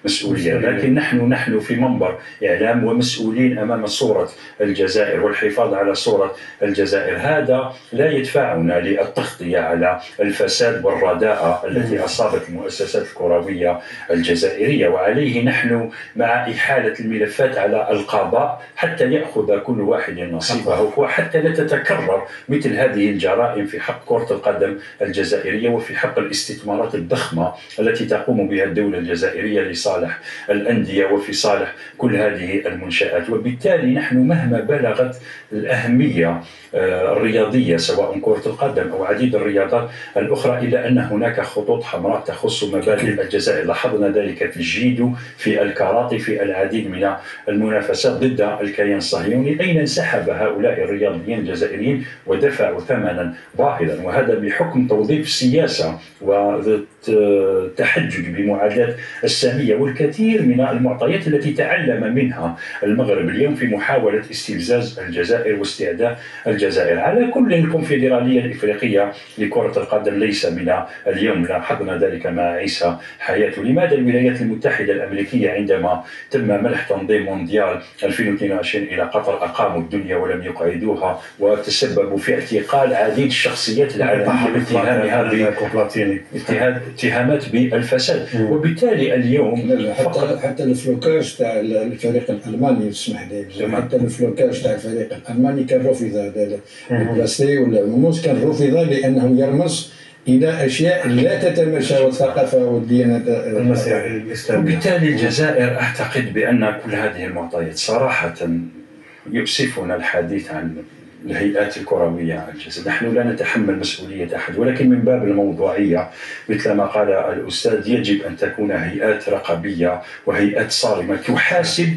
المسؤولية، لكن نحن في منبر إعلام ومسؤولين أمام صورة الجزائر والحفاظ على صورة الجزائر. هذا لا يدفعنا للتغطية على الفساد والرداءة التي أصابت المؤسسات الكروية الجزائرية، وعليه نحن مع إحالة الملفات على القضاء حتى يأخذ كل واحد نصيبه، وحتى لا تتكرر مثل هذه الجرائم في حق كرة القدم الجزائرية وفي حق الاستثمارات الضخمة التي تقوم بها الدولة الجزائرية لصالح الأندية وفي صالح كل هذه المنشآت. وبالتالي نحن مهما بلغت الأهمية الرياضية سواء كرة القدم أو عديد الرياضات الأخرى، إلا أن هناك خطوط حمراء تخص مبادئ الجزائر. لاحظنا ذلك في الجيدو، في الكاراتي، في العديد من المنافسات ضد الكيان الصهيوني، أين انسحب هؤلاء الرياضيين الجزائريين ودفعوا ثمنا باهظا، وهذا بحكم توظيف السياسة والتحجج بمعادلات السامية والكثير من المعطيات التي تعلم منها المغرب اليوم في محاولة استفزاز الجزائر واستعداء الجزائر. على كل الكونفدرالية الإفريقية لكرة القدم ليس من اليوم، لاحظنا ذلك مع عيسى حياته. لماذا الولايات المتحدة الأمريكية عندما تم منح تنظيم مونديال 2022 إلى قطر أقاموا الدنيا ولم يقعدوها، وتسبب تسبب في اعتقال عديد الشخصيات العالمية اتهامات بالفساد. وبالتالي اليوم حتى الفلوكاج تاع الفريق الالماني، اسمح لي، حتى الفلوكاج تاع الفريق الالماني كان رفض، هذا البلاستي ولا الموس كان رفض لانه يرمز الى اشياء لا تتماشى والثقافه والديانه الاسلاميه. وبالتالي الجزائر اعتقد بان كل هذه المعطيات صراحه يؤسفنا الحديث عن الهيئات الكرويه على الجزائر. نحن لا نتحمل مسؤوليه احد، ولكن من باب الموضوعيه مثل ما قال الاستاذ يجب ان تكون هيئات رقابيه وهيئات صارمه تحاسب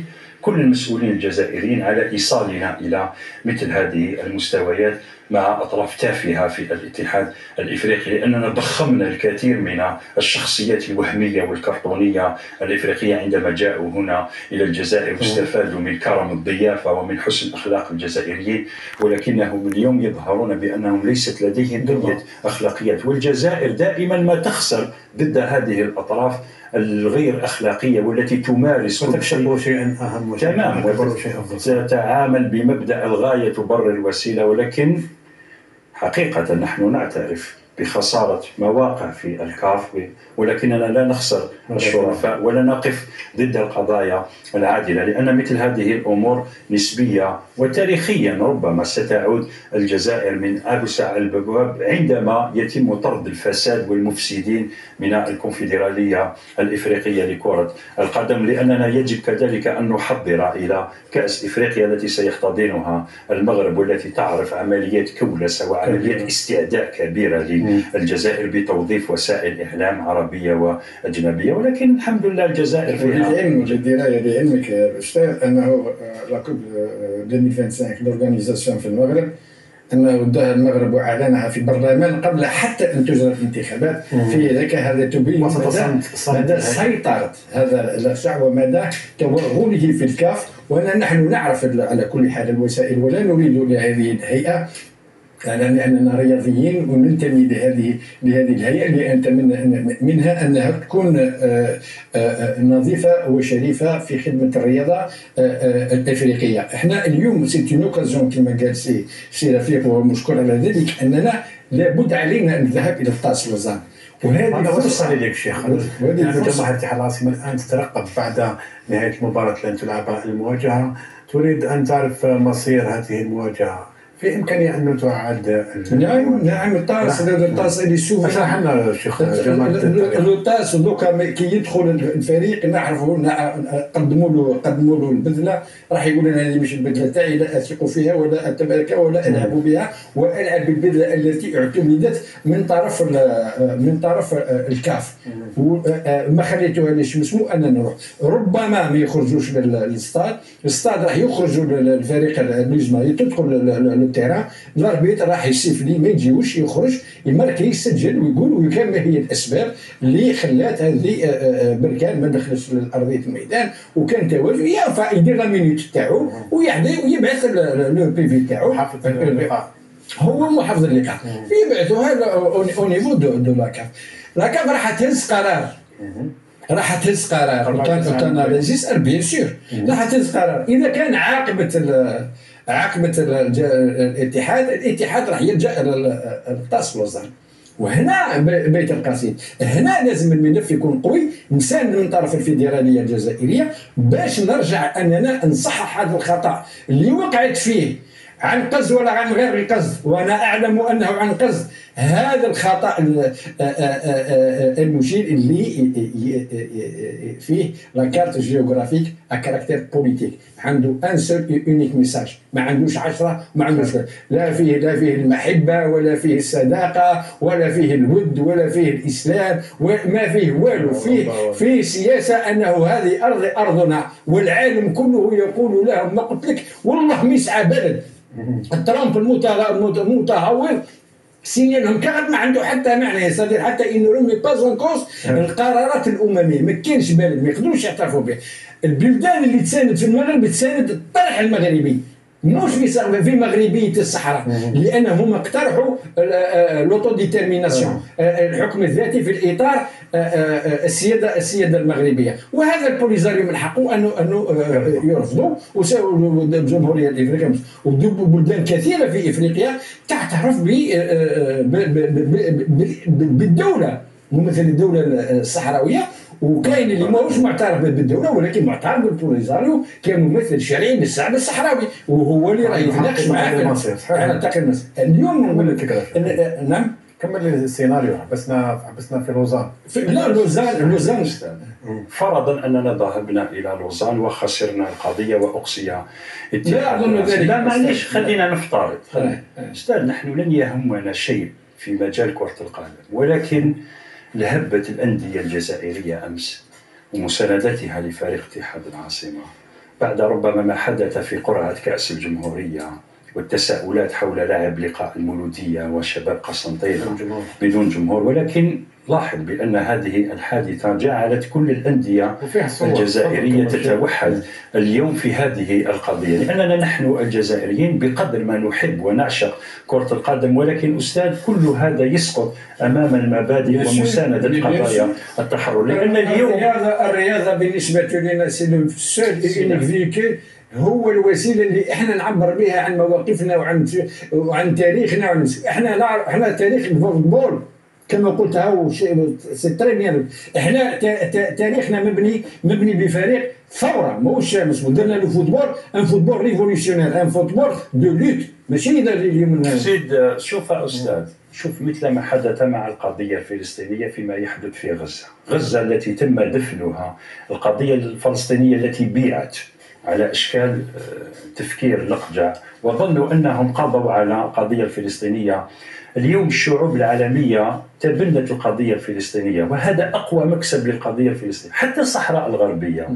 كل المسؤولين الجزائريين على ايصالنا الى مثل هذه المستويات مع أطراف تافهة في الاتحاد الإفريقي، لأننا ضخمنا الكثير من الشخصيات الوهمية والكرتونية الإفريقية عندما جاءوا هنا إلى الجزائر واستفادوا من كرم الضيافة ومن حسن أخلاق الجزائريين، ولكنهم اليوم يظهرون بأنهم ليست لديهم بنية أخلاقيات. والجزائر دائما ما تخسر ضد هذه الأطراف الغير أخلاقية والتي تمارس وتكسب شيئا أهم تمام، وتتعامل بمبدأ الغاية تبرر الوسيلة. ولكن حقيقة نحن نعترف بخسارة مواقع في الكاف، ولكننا لا نخسر الشرفاء ولا نقف ضد القضايا العادلة، لأن مثل هذه الأمور نسبية وتاريخيا ربما ستعود الجزائر من أوسع الأبواب عندما يتم طرد الفساد والمفسدين من الكونفدرالية الإفريقية لكرة القدم، لأننا يجب كذلك أن نحضر إلى كأس إفريقيا التي سيحتضنها المغرب، والتي تعرف عمليات كولسة وعمليات استعداء كبيرة للجزائر بتوظيف وسائل إعلام عربية وأجنبية. ولكن الحمد لله الجزائر فيها لعلمك يا أستاذ أنه لا كوب 2025 لورغانيزاسيون في المغرب أنه اداها المغرب وأعلنها في البرلمان قبل حتى أن تجرى الانتخابات. في ذلك هذا تبين مدى سيطرة هذا الشعب ومدى توغله في الكاف. ونحن نعرف على كل حال الوسائل ولا نريد لهذه الهيئة، لأننا رياضيين وننتمي لهذه الهيئة لأن منها أنها تكون نظيفة وشريفة في خدمة الرياضة الأفريقية. احنا اليوم سيت اون اوكازيون كما قال سي رفيق ومشكور على ذلك، أننا لابد علينا أن نذهب إلى الطاس لوزان. وهذه فرصة لك شيخ، لأن جماهير اتحاد العاصمة الآن تترقب بعد نهاية المباراة لن تلعب المواجهة، تريد أن تعرف مصير هذه المواجهة. في إمكانية أن تعاد نعم الطاس اللي سوف حنا الشيخ الطاس دوكا كي يدخل الفريق نعرفوا قدموا له البذله، راح يقول لنا هذه مش البذله تاعي، لا اثق فيها ولا اتمالكها ولا العب بها، والعب بالبذله التي اعتمدت من طرف الكاف. ما خليتوها ليش مسمو أن نروح، ربما ما يخرجوش للستاد راح يخرجوا الفريق المجمعي تدخل التيران، الاربيط راح يسيف لي ما يجيوش يخرج يماركي يسجل ويقول وكان ما هي الاسباب اللي خلات هذه بركان ما دخلش لارضيه الميدان، وكان تواجد يرفع يدير لا مينيت تاعو ويبعث لو بي في تاعو هو محافظ اللقاء يبعثوها او نيفو دو لاكاف راح تهز قرار وتناليزيس بيان سور راح تهز قرار. اذا كان عاقبة الاتحاد راح يلجأ للطاس لوزان، وهنا بيت القصيد هنا لازم الملف يكون قوي مساند من طرف الفيدرالية الجزائرية باش نرجع أننا نصحح هذا الخطأ اللي وقعت فيه عن قصد ولا عن غير قصد، وأنا أعلم أنه عن قصد. هذا الخطأ المشير اللي فيه لا كارت جيوغرافيك كاركتير بوليتيك، عنده ان سول اونيك ميساج، ما عندوش 10 ما عندوش لا فيه المحبة ولا فيه الصداقة ولا فيه الود ولا فيه الإسلام وما فيه والو. فيه سياسة أنه هذه أرضنا والعالم كله يقول لهم ما قلت لك والله مسعى بلد. ترامب المتهور سيني لهم كارت ما عنده حتى معنى، يصير حتى انه رمي باز كوس القرارات الامميه ما كاينش بلد ما يقدروش يعترفوا به. البلدان اللي تساند في المغرب تساند الطرح المغربي مش في مغربيه الصحراء، لانهم اقترحوا لوتو ديتيرميناسيون، الحكم الذاتي في الاطار السياده المغربيه، وهذا البوليزاريو من حقه انه يرفضوا. والجمهوريه الافريقيه وبلدان كثيره في افريقيا تعترف بالدوله، ممثل الدوله الصحراويه، وكاين اللي ماهوش معترف بالدوله ولكن معترف بالبوليزاريو كممثل شرعي للشعب الصحراوي، وهو اللي راه يتناقش معاه على تقرير اليوم. نقول لك نعم كمل السيناريو. حبسنا في لوزان. لا لوزان فرضا اننا ذهبنا الى لوزان وخسرنا القضيه واقصي اتحاد. لا اظن ذلك. لا معليش، خلينا نفترض. استاذ، نحن لن يهمنا شيء في مجال كره القدم، ولكن لهبت الأندية الجزائرية أمس ومساندتها لفريق اتحاد العاصمة بعد ربما ما حدث في قرعة كأس الجمهورية والتساؤلات حول لعب لقاء المولودية وشباب قسنطينة بدون جمهور. ولكن لاحظ بأن هذه الحادثة جعلت كل الأندية الجزائرية تتوحد اليوم في هذه القضية، لأننا نحن الجزائريين بقدر ما نحب ونعشق كرة القدم، ولكن أستاذ كل هذا يسقط أمام المبادئ ومساندة قضايا التحرر. لأن اليوم الرياضة بالنسبة لنا هو الوسيله اللي احنا نعبر بها عن مواقفنا وعن تاريخنا. احنا تاريخ الفوتبول كما قلت هاو سي تري بيان. احنا تاريخنا مبني بفريق ثوره، ماهوش درنا لو فوتبول ان فوتبول ريفوليسيونير، ان فوتبول دو لوت، ماشي اليوم. سيد شوف أستاذ، شوف مثل ما حدث مع القضية الفلسطينية فيما يحدث في غزة التي تم دفنها، القضية الفلسطينية التي بيعت على أشكال تفكير نقجع وظنوا أنهم قضوا على القضية الفلسطينية. اليوم الشعوب العالمية تبنت القضية الفلسطينية، وهذا أقوى مكسب للقضية الفلسطينية. حتى الصحراء الغربية،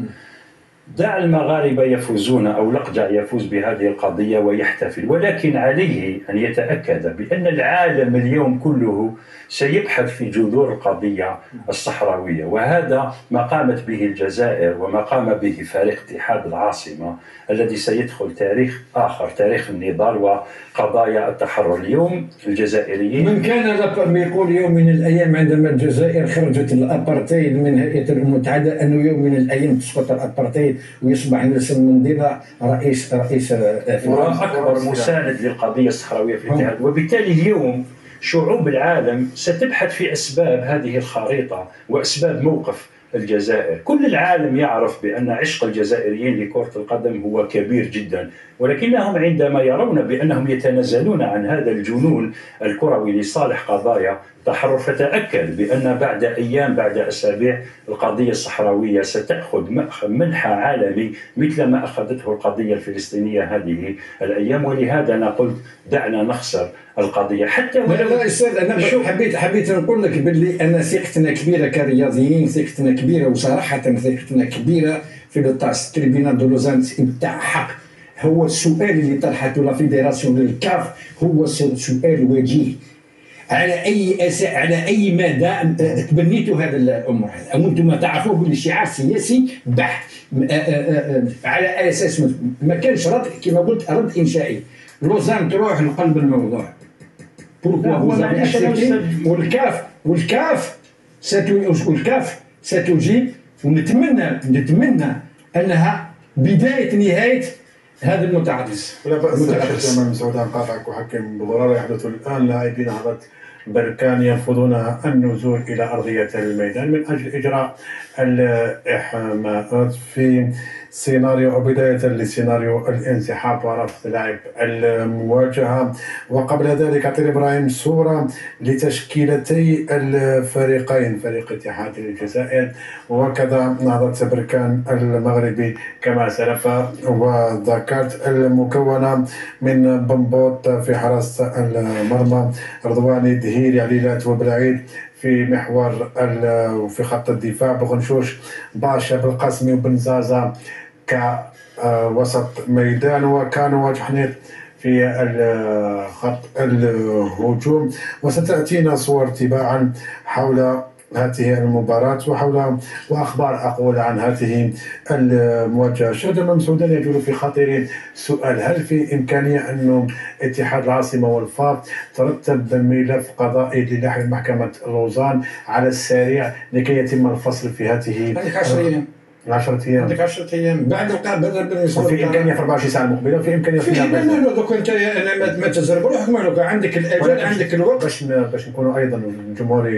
دع المغاربة يفوزون أو لقجع يفوز بهذه القضية ويحتفل، ولكن عليه أن يتأكد بأن العالم اليوم كله سيبحث في جذور القضية الصحراوية، وهذا ما قامت به الجزائر وما قام به فريق اتحاد العاصمة الذي سيدخل تاريخ آخر، تاريخ النضال وقضايا التحرر. اليوم الجزائريين من كان يقول يوم من الأيام عندما الجزائر خرجت الأبارتايد من هيئة الأمم المتحدة أنه يوم من الأيام تسقط الأبارتايد ويصبح نيلسون مانديلا رئيس أكبر مساند للقضية الصحراوية في الاتحاد. وبالتالي اليوم شعوب العالم ستبحث في أسباب هذه الخريطة وأسباب موقف الجزائر. كل العالم يعرف بأن عشق الجزائريين لكرة القدم هو كبير جدا، ولكنهم عندما يرون بأنهم يتنازلون عن هذا الجنون الكروي لصالح قضايا تحرر، فتأكد بأن بعد أيام بعد أسابيع القضية الصحراوية ستأخذ منحى عالمي مثل ما أخذته القضية الفلسطينية هذه الأيام. ولهذا أنا قلت دعنا نخسر القضية. حتى لا أستاذ، أنا حبيت نقول لك باللي أنا ثقتنا كبيرة كرياضيين، ثقتنا كبيرة وصراحة ثقتنا كبيرة في الطاس تريبينال دو لوزان بتاع حق. هو السؤال اللي طرحته لا فيدراسيون للكاف هو سؤال وجيه، على اي مدى تبنيتوا هذا الامر هذا، او انتم تعرفوه بالشعار سياسي بحت على اساس ما كانش رد كما قلت رد انشائي. لوزان تروح لقلب الموضوع والكاف ستجيب، ونتمنى انها بدايه نهايه هذا المتعرض. لا بأس أمام سعود قاطعك وحكم بضرر. يحدث الآن لاعبين نهضة بركان يرفضون النزول إلى أرضية الميدان من أجل إجراء الإحماءات في سيناريو أو بداية لسيناريو الانسحاب ورفض لعب المواجهة. وقبل ذلك أعطي إبراهيم صورة لتشكيلتي الفريقين، فريق اتحاد الجزائر وكذا نهضة بركان المغربي كما سلف وذكرت، المكونة من بمبوط في حراسة المرمى، رضواني دهيري عليلات وبلعيد في محور وفي خط الدفاع، بغنشوش باشا بالقاسمي وبنزازة كوسط ميدان، وكانوا وجحنيت في خط الهجوم. وستأتينا صور تباعا حول هذه المباراة وأخبار أقول عن هذه المواجهة. شهد ممسودا يجول في خاطري سؤال: هل في إمكانية أن اتحاد العاصمة والفاف ترتب ملف قضائي للحم محكمة لوزان على السريع لكي يتم الفصل في هذه 10 أيام؟ 10 أيام. عندك 10 أيام بعد بدل في إمكانية في 24 ساعة المقبلة، وفي إمكانية في لا دوك أنت ما تزرب روحك مالك، عندك الأجل عندك الوقت باش نكونوا أيضا الجمهور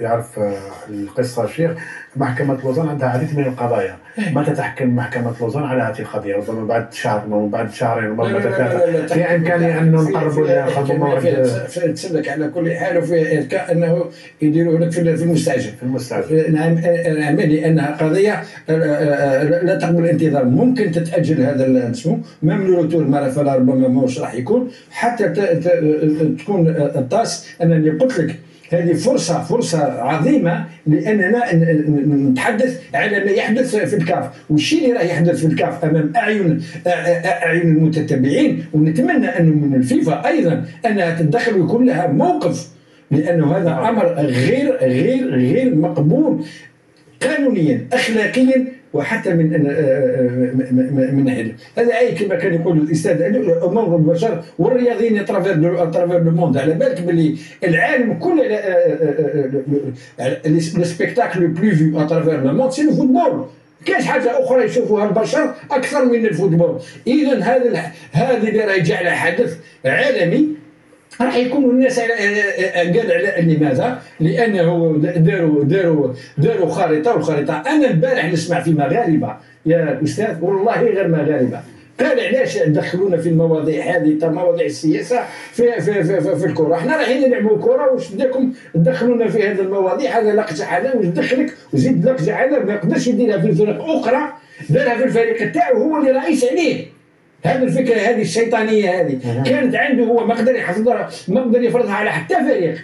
يعرف القصة. شيخ، محكمة لوزان عندها العديد من القضايا. متى تحكم محكمة لوزان على هذه القضية؟ ربما بعد شهر، ربما بعد شهرين، ربما بعد 3. في إمكانية أن نقربوا لخطوة موعد. تسلك على كل حال، وفي إذكاء أنه يديروه لك في المستعجل. نعم، لأنها قضية لا تقبل الانتظار. ممكن تتأجل هذا الاسم ميم لو روتور مرة، فلا ربما ماهوش راح يكون حتى تكون الطاس. أنني قلت لك هذه فرصة عظيمة لأننا نتحدث على ما يحدث في الكاف، والشيء اللي راه يحدث في الكاف أمام أعين المتتبعين. ونتمنى أنه من الفيفا أيضا أنها تتدخل ويكون لها موقف، لأنه هذا أمر غير مقبول قانونيا أخلاقيا وحتى من ناحيه هذا. اي كما كان يقول الاستاذ امور البشر والرياضيين اترافير لو موند. على بالك باللي العالم كله لو سبيكتاكل لو بلو فيو اترافير لو موند سي لو فوتبول. كاين حاجه اخرى يشوفوها البشر اكثر من الفوتبول. اذا هذه اللي راه يجعلها حدث عالمي. راح يكونوا الناس قال على لماذا؟ لانه داروا خريطه، والخريطه انا البارح نسمع في مغاربه يا استاذ والله غير مغاربه قال علاش دخلونا في المواضيع هذه تاع مواضيع السياسه في الكره. احنا رايحين نلعبوا كره، واش بداكم تدخلونا في هذه المواضيع؟ هذا لقجع هذا واش دخلك وزيد لقجع هذا ما يقدرش يديرها في فرق اخرى، دارها في الفريق تاعو هو اللي رئيس عليه. هذه الفكره هذه الشيطانيه هذه كانت عنده هو، ما قدر يحفظها، ما قدر يفرضها على حتى فريق.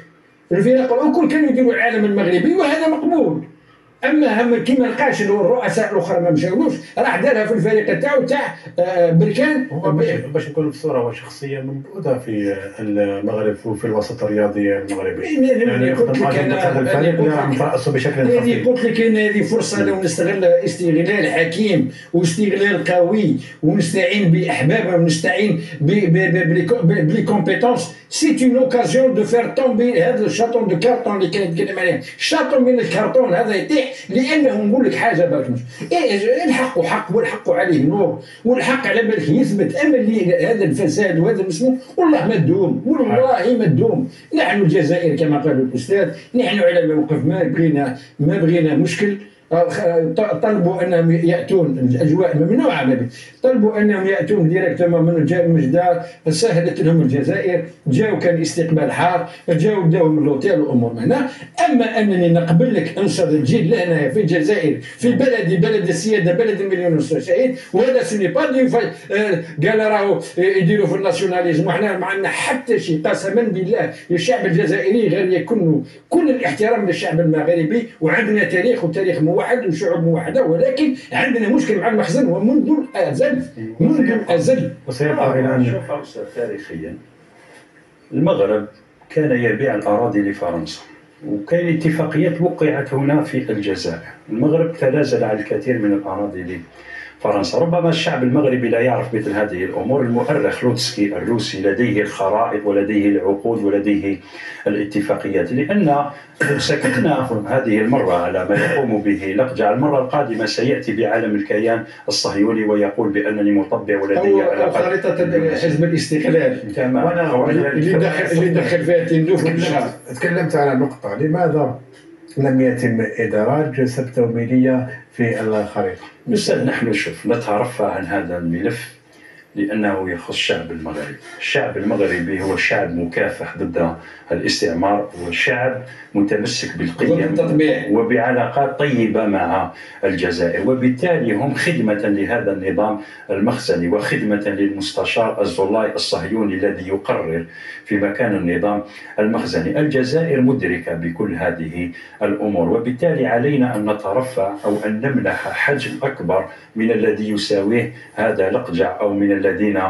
الفرق الكل كانوا يديروا العالم المغربي وهذا مقبول. اما كيما لقاش الرؤساء الاخرى ما مشاولوش، راح دارها في الفريق تاعو تاع بركان. باش نكون بصوره وشخصيه منبوذه في المغرب وفي الوسط الرياضي المغربي. يعني قلت لك قلت لك ان هذه فرصه لو نستغل استغلال حكيم واستغلال قوي ونستعين باحبابنا ونستعين بلي كومبيتونس. سي اون اوكازيون دو فير تومبي هذا الشاطون دو كارتون اللي كان يتكلم عليه. الشاطون من الكرتون هذا يطيح، لانه نقول لك حاجه برك الحق حق والحق عليه نور، والحق على بالك يثبت. اما اللي هذا الفساد وهذا المسموم والله ما تدوم، والله ما تدوم. نحن الجزائر كما قال الاستاذ نحن على موقف ما بغينا مشكل. طلبوا انهم ياتون الاجواء ممنوعه، طلبوا انهم ياتون ديريكتومون من المجدار، سهلت لهم الجزائر، جاوا كان استقبال حار، جاوا بداوا من الاوتيل والامور هنا. اما انني نقبل لك انصر تجي لهنا في الجزائر في بلدي، بلد السياده، بلد المليون ونص شهيد، وهذا سوني با قال راهو يديروا في الناسيوناليزم وحنا ما عندنا حتى شيء. قسما بالله الشعب الجزائري غير يكون كل الاحترام للشعب المغربي، وعندنا تاريخ وتاريخ موحد وشعوب موحده، ولكن عندنا مشكل مع المخزن ومنذ الازل وسيبقى الى ان نشوف تاريخيا المغرب كان يبيع الاراضي لفرنسا، وكاين اتفاقيات وقعت هنا في الجزائر. المغرب تنازل عن الكثير من الاراضي لفرنسا. ربما الشعب المغربي لا يعرف مثل هذه الامور. المؤرخ لوتسكي الروسي لديه الخرائط ولديه العقود ولديه الاتفاقيات. لان سكتنا هذه المره على ما يقوم به لقجع، المره القادمه سياتي بعالم الكيان الصهيوني ويقول بانني مطبع ولدي خريطه حزب الاستقلال. تمام. اللي دخل فيها تندوف. تكلمت على نقطه: لماذا لم يتم إدراج سبتوميلية في الخريطة؟ أستاذ نحن نترفع عن هذا الملف لأنه يخص الشعب المغربي. الشعب المغربي هو شعب مكافح ضد الاستعمار، وشعب متمسك بالقيم وبعلاقات طيبة مع الجزائر، وبالتالي هم خدمة لهذا النظام المخزني وخدمة للمستشار الزولاي الصهيوني الذي يقرر في مكان النظام المخزني. الجزائر مدركة بكل هذه الأمور، وبالتالي علينا أن نترفع أو أن نمنح حجم أكبر من الذي يساويه هذا لقجع أو من الذين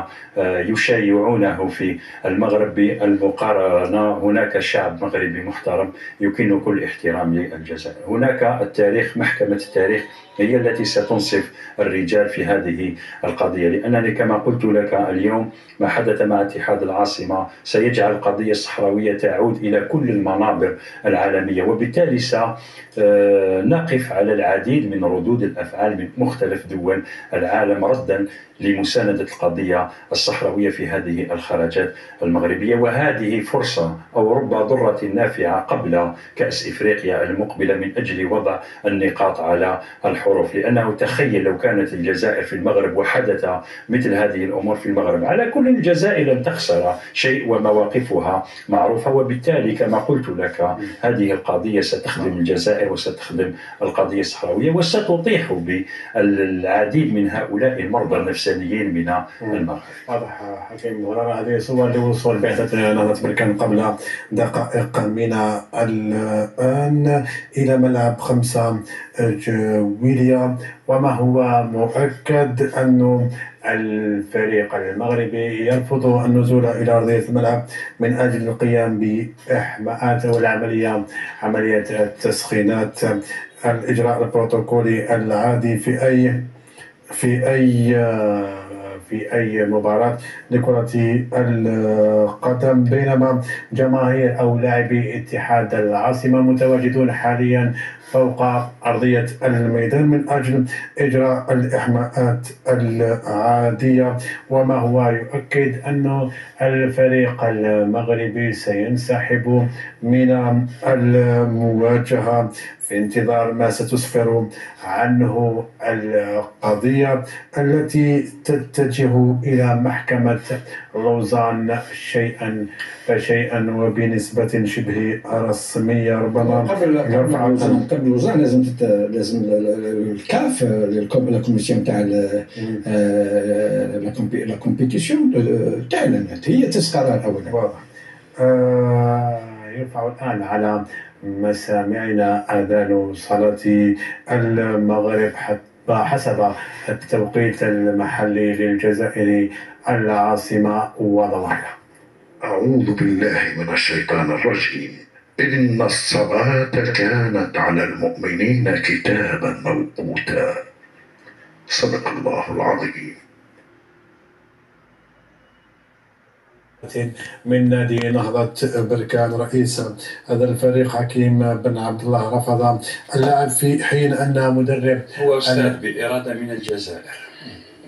يشايعونه في المغرب بالمقارنة. هناك شعب مغربي محترم يكن كل احترام للجزائر. هناك التاريخ، محكمة التاريخ هي التي ستنصف الرجال في هذه القضية، لأنني كما قلت لك اليوم ما حدث مع اتحاد العاصمة سيجعل القضية الصحراوية تعود إلى كل المنابر العالمية، وبالتالي سنقف على العديد من ردود الأفعال من مختلف دول العالم ردا لمساندة القضية الصحراوية في هذه الخرجات المغربية. وهذه فرصة أو رب ضرة نافعة قبل كأس إفريقيا المقبلة من أجل وضع النقاط على الحروف، لأنه تخيل لو كانت الجزائر في المغرب وحدث مثل هذه الأمور في المغرب، على كل الجزائر لن تخسر شيء ومواقفها معروفة. وبالتالي كما قلت لك هذه القضية ستخدم الجزائر وستخدم القضية الصحراوية وستطيح بالعديد من هؤلاء المرضى النفسيين من المغرب. واضح حكيم غرارة. هذه صور لوصول بعثة نهضة بركان قبل دقائق من الآن إلى ملعب 5 جويلية، وما هو مؤكد أن الفريق المغربي يرفض النزول إلى أرضية الملعب من أجل القيام بإحماءات والعملية عملية التسخينات، الإجراء البروتوكولي العادي في أي مباراة لكرة القدم، بينما جماهير أو لاعبي اتحاد العاصمة متواجدون حاليا فوق أرضية الميدان من أجل إجراء الإحماءات العادية، وما هو يؤكد أن الفريق المغربي سينسحب من المواجهة في انتظار ما ستسفر عنه القضية التي تتجه إلى محكمة لوزان شيئا فشيئا وبنسبة شبه رسمية. ربما قبل لوزان لازم الكاف لا كوميسيون تاع لا كومبيتيسيون تعلنت، هي تسقرها الأول. يرفع الآن على مسامعنا أذان صلاة المغرب حسب التوقيت المحلي للجزائر العاصمة وضواحيها. أعوذ بالله من الشيطان الرجيم. إن الصلاة كانت على المؤمنين كتابا موقوتا. صدق الله العظيم. من نادي نهضة بركان رئيس هذا الفريق حكيم بن عبد الله رفض اللعب في حين أن مدرب هو أستاذ بإرادة من الجزائر،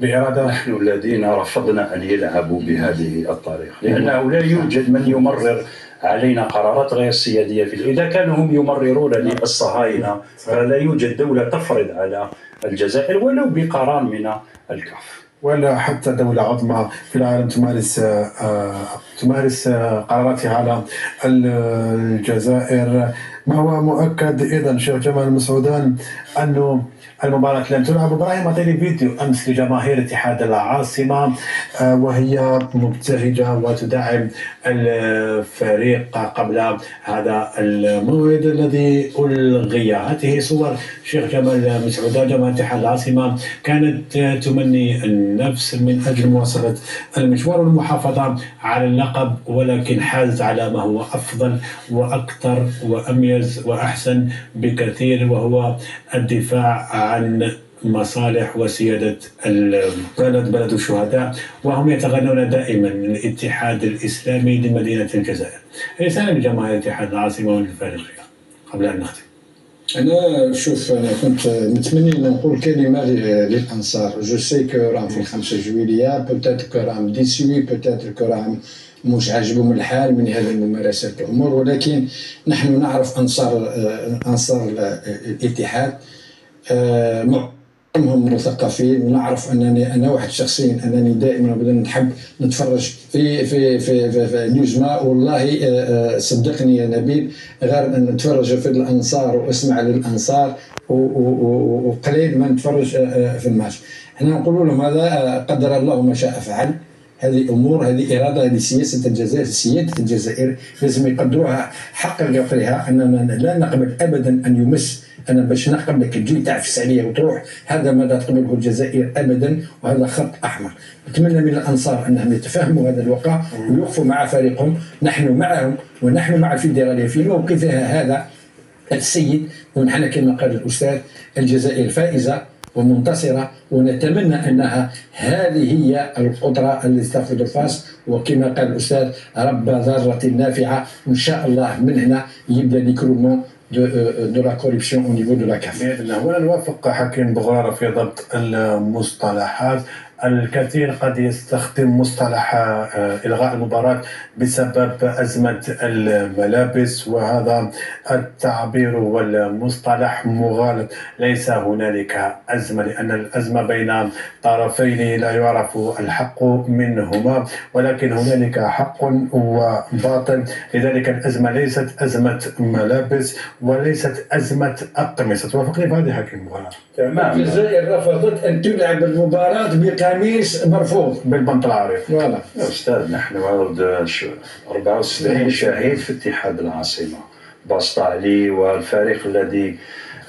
بإرادة. نحن الذين رفضنا أن يلعبوا بهذه الطريقة، لأنه لا يوجد من يمرر علينا قرارات غير سيادية. إذا كانوا هم يمررون للصهاينة فلا يوجد دولة تفرض على الجزائر ولو بقرار من الكاف، ولا حتى دولة عظمى في العالم تمارس قراراتها على الجزائر. ما هو مؤكد أيضا شيخ جمال مسعودان أنه المباراة لم تلعب. إبراهيم أعطيني فيديو أمس لجماهير اتحاد العاصمة وهي مبتهجة وتدعم الفريق قبل هذا الموعد الذي ألغي. هذه صور شيخ جمال مسعودان. جماهير اتحاد العاصمة كانت تمني النفس من أجل مواصلة المشوار والمحافظة على اللقب، ولكن حازت على ما هو أفضل وأكثر وأميز وأحسن بكثير، وهو الدفاع عن مصالح وسيادة البلد، بلد الشهداء، وهم يتغنون دائما الاتحاد الإسلامي لمدينة الجزائر. رسالة لجماهير الاتحاد العاصمة والفريق قبل أن نختم. أنا كنت متمني أن نقول كلمة للأنصار. جو سي كو راهم في 5 جويلية، بوتيتر كو راهم ديسوي، بوتيتر كو راهم مش عاجبهم الحال من هذه الممارسات الأمور، ولكن نحن نعرف أنصار الاتحاد معظمهم مثقفين، ونعرف أنني أنا واحد شخصيا أنني دائما نحب نتفرج في نيوزما. والله صدقني يا نبيل، غير أن نتفرج في الأنصار وأسمع للأنصار وقليل ما نتفرج في الماتش. احنا نقول لهم هذا قدر الله ما شاء فعل. هذه امور، هذه اراده، هذه سياسه الجزائر، سياده الجزائر لازم يقدروها حق قدرها. اننا لا نقبل ابدا ان يمس، انا باش نقبلك تجي تعفس عليه وتروح، هذا ما لا تقبله الجزائر ابدا، وهذا خط احمر. نتمنى من الانصار انهم يتفهموا هذا الواقع ويوقفوا مع فريقهم. نحن معهم ونحن مع الفيدراليه في موقفها هذا السيد، ونحن كما قال الاستاذ الجزائر فائزه ومنتصره، ونتمنى انها هذه هي القدره التي تاخذ الفاس، وكما قال الاستاذ رب ضاره نافعه، وان شاء الله من هنا يبدا ليكرومون de la corruption au niveau de la CAF. بإذن الله. ولا نوافق حكيم بغرارة في ضبط المصطلحات. الكثير قد يستخدم مصطلح إلغاء المباراة بسبب أزمة الملابس، وهذا التعبير والمصطلح مغالط. ليس هنالك أزمة، لأن الأزمة بين طرفين لا يعرف الحق منهما، ولكن هنالك حق وباطل. لذلك الأزمة ليست أزمة ملابس وليست أزمة أقمصة. توافقني في هذه حكيم بغرارة؟ تمام. الجزائر رفضت أن تلعب المباراة بقميص مرفوض بالبنطلون العريض. فوالا أستاذ، نحن 64 شهيد في اتحاد العاصمة، باسط علي والفريق الذي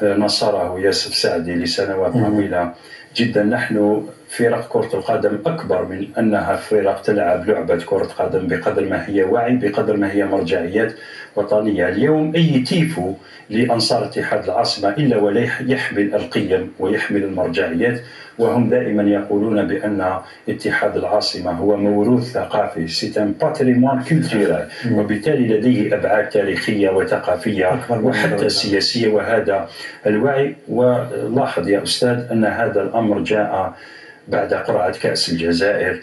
نصره ياسف سعدي لسنوات طويلة جدا. نحن فرق كرة القدم أكبر من أنها فرق تلعب لعبة كرة قدم، بقدر ما هي وعي، بقدر ما هي مرجعيات وطنية. اليوم أي تيفو لأنصار اتحاد العاصمة إلا ولا يحمل القيم ويحمل المرجعيات، وهم دائما يقولون بأن اتحاد العاصمة هو موروث ثقافي، سيتان باتريمون كولتورال، وبالتالي لديه أبعاد تاريخية وثقافية وحتى سياسية، وهذا الوعي. ولاحظ يا أستاذ أن هذا الأمر جاء بعد قرعة كأس الجزائر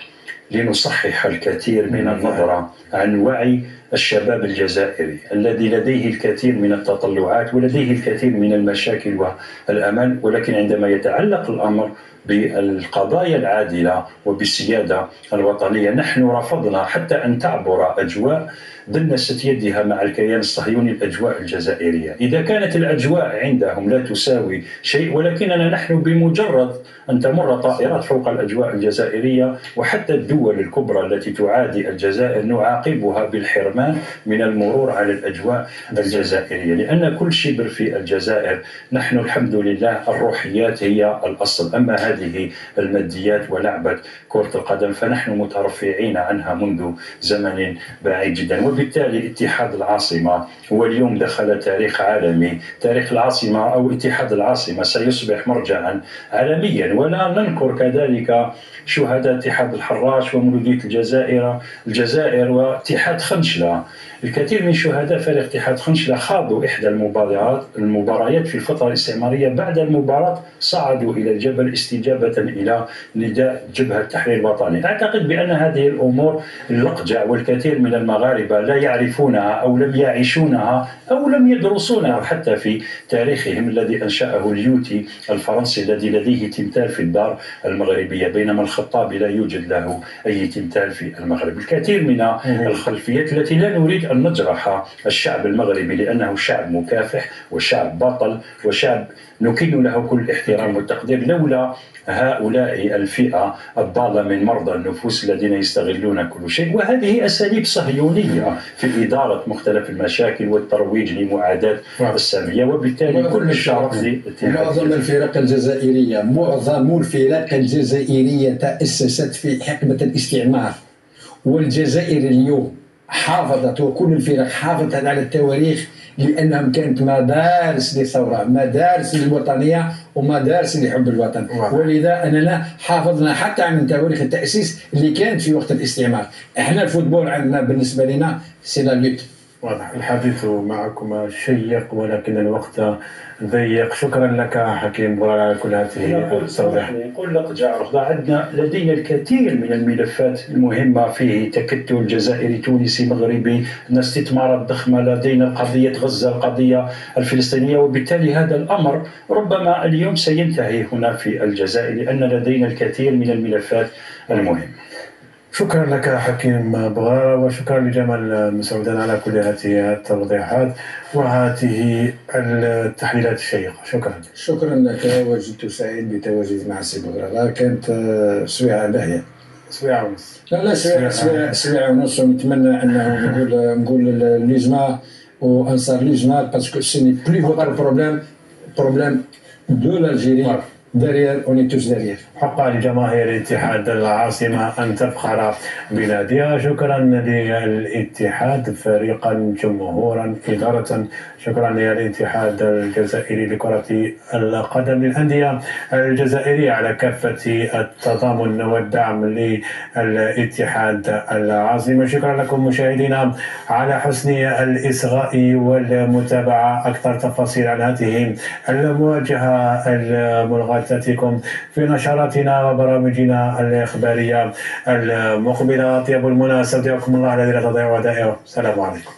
لنصحح الكثير من النظرة عن وعي الشباب الجزائري الذي لديه الكثير من التطلعات ولديه الكثير من المشاكل والأمل، ولكن عندما يتعلق الأمر بالقضايا العادلة وبالسيادة الوطنية، نحن رفضنا حتى أن تعبر أجواء دنست يدها مع الكيان الصهيوني الأجواء الجزائرية. إذا كانت الأجواء عندهم لا تساوي شيء، ولكننا نحن بمجرد أن تمر طائرات فوق الأجواء الجزائرية وحتى الدول الكبرى التي تعادي الجزائر نعاقبها بالحرمان من المرور على الأجواء الجزائرية، لأن كل شبر في الجزائر نحن الحمد لله الروحيات هي الأصل. أما هذه الماديات ولعبة كرة القدم فنحن مترفعين عنها منذ زمن بعيد جدا. وبالتالي اتحاد العاصمة هو اليوم دخل تاريخ عالمي. تاريخ العاصمة أو اتحاد العاصمة سيصبح مرجعا عالميا. ولا ننكر كذلك شهداء اتحاد الحراش ومولودية الجزائر واتحاد خنشلة. الكثير من شهداء فريق اتحاد خنشلة خاضوا إحدى المباريات في الفترة الاستعمارية. بعد المباراة صعدوا إلى الجبل استجابة إلى نداء جبهة التحرير الوطني. أعتقد بأن هذه الأمور اللقجة والكثير من المغاربة لا يعرفونها أو لم يعيشونها أو لم يدرسونها حتى في تاريخهم الذي أنشأه اليوتي الفرنسي الذي لديه تمثال في الدار المغربية، بينما الخطابي لا يوجد له أي تمثال في المغرب. الكثير من الخلفيات التي لا نريد أن نجرح الشعب المغربي لأنه شعب مكافح وشعب بطل وشعب نكن له كل الاحترام والتقدير، لولا هؤلاء الفئة الضالة من مرضى النفوس الذين يستغلون كل شيء. وهذه أساليب صهيونية في إدارة مختلف المشاكل والترويج لمعاداة السامية، وبالتالي كل الشرف معظم الفرق الجزائرية تأسست في حقبة الاستعمار، والجزائر اليوم حافظت وكل الفرق حافظت على التواريخ لأنهم كانت مدارس للثورة، مدارس للوطنية ومدارس لحب الوطن. ولذا أننا حافظنا حتى عن تواريخ التأسيس اللي كانت في وقت الاستعمار. احنا الفوتبول عندنا بالنسبة لنا سي لا لوت. واضح. الحديث معكم شيق ولكن الوقت ضيق. شكرا لك حكيم بغرارة على كل هذه التوضيح. نقول لك عندنا لدينا الكثير من الملفات المهمة فيه تكتل جزائري تونسي مغربي، استثمارات ضخمة، لدينا قضية غزة، القضية الفلسطينية، وبالتالي هذا الأمر ربما اليوم سينتهي هنا في الجزائر لأن لدينا الكثير من الملفات المهمة. شكرا لك حكيم بغرارة، وشكرا لجمال مسعودان على كل هذه التوضيحات وهذه التحليلات الشيقة. شكرا لك، وجدت سعيد بتواجدي مع سي بغرارة، كانت سويعة باهية. سويعة ونص. لا سويعة ونص. ونتمنى انه نقول ليزما وانصار ليزما باسكو سي بلي فوتر بروبليم دو لالجيري derrière on est tous derrière. حق لجماهير اتحاد العاصمة أن تفخر بناديها. شكرا للاتحاد فريقا، جمهورا، إدارة. شكرا للاتحاد الجزائري لكرة القدم للأندية الجزائرية على كافة التضامن والدعم للاتحاد العاصمة. شكرا لكم مشاهدينا على حسن الإصغاء والمتابعة. أكثر تفاصيل عن هذه المواجهة الملغاة تأتيكم في نشراتنا وبرامجنا الإخبارية المقبلة. طيب المنى، استودعكم الله الذي لا تضيع ودائعه. السلام عليكم.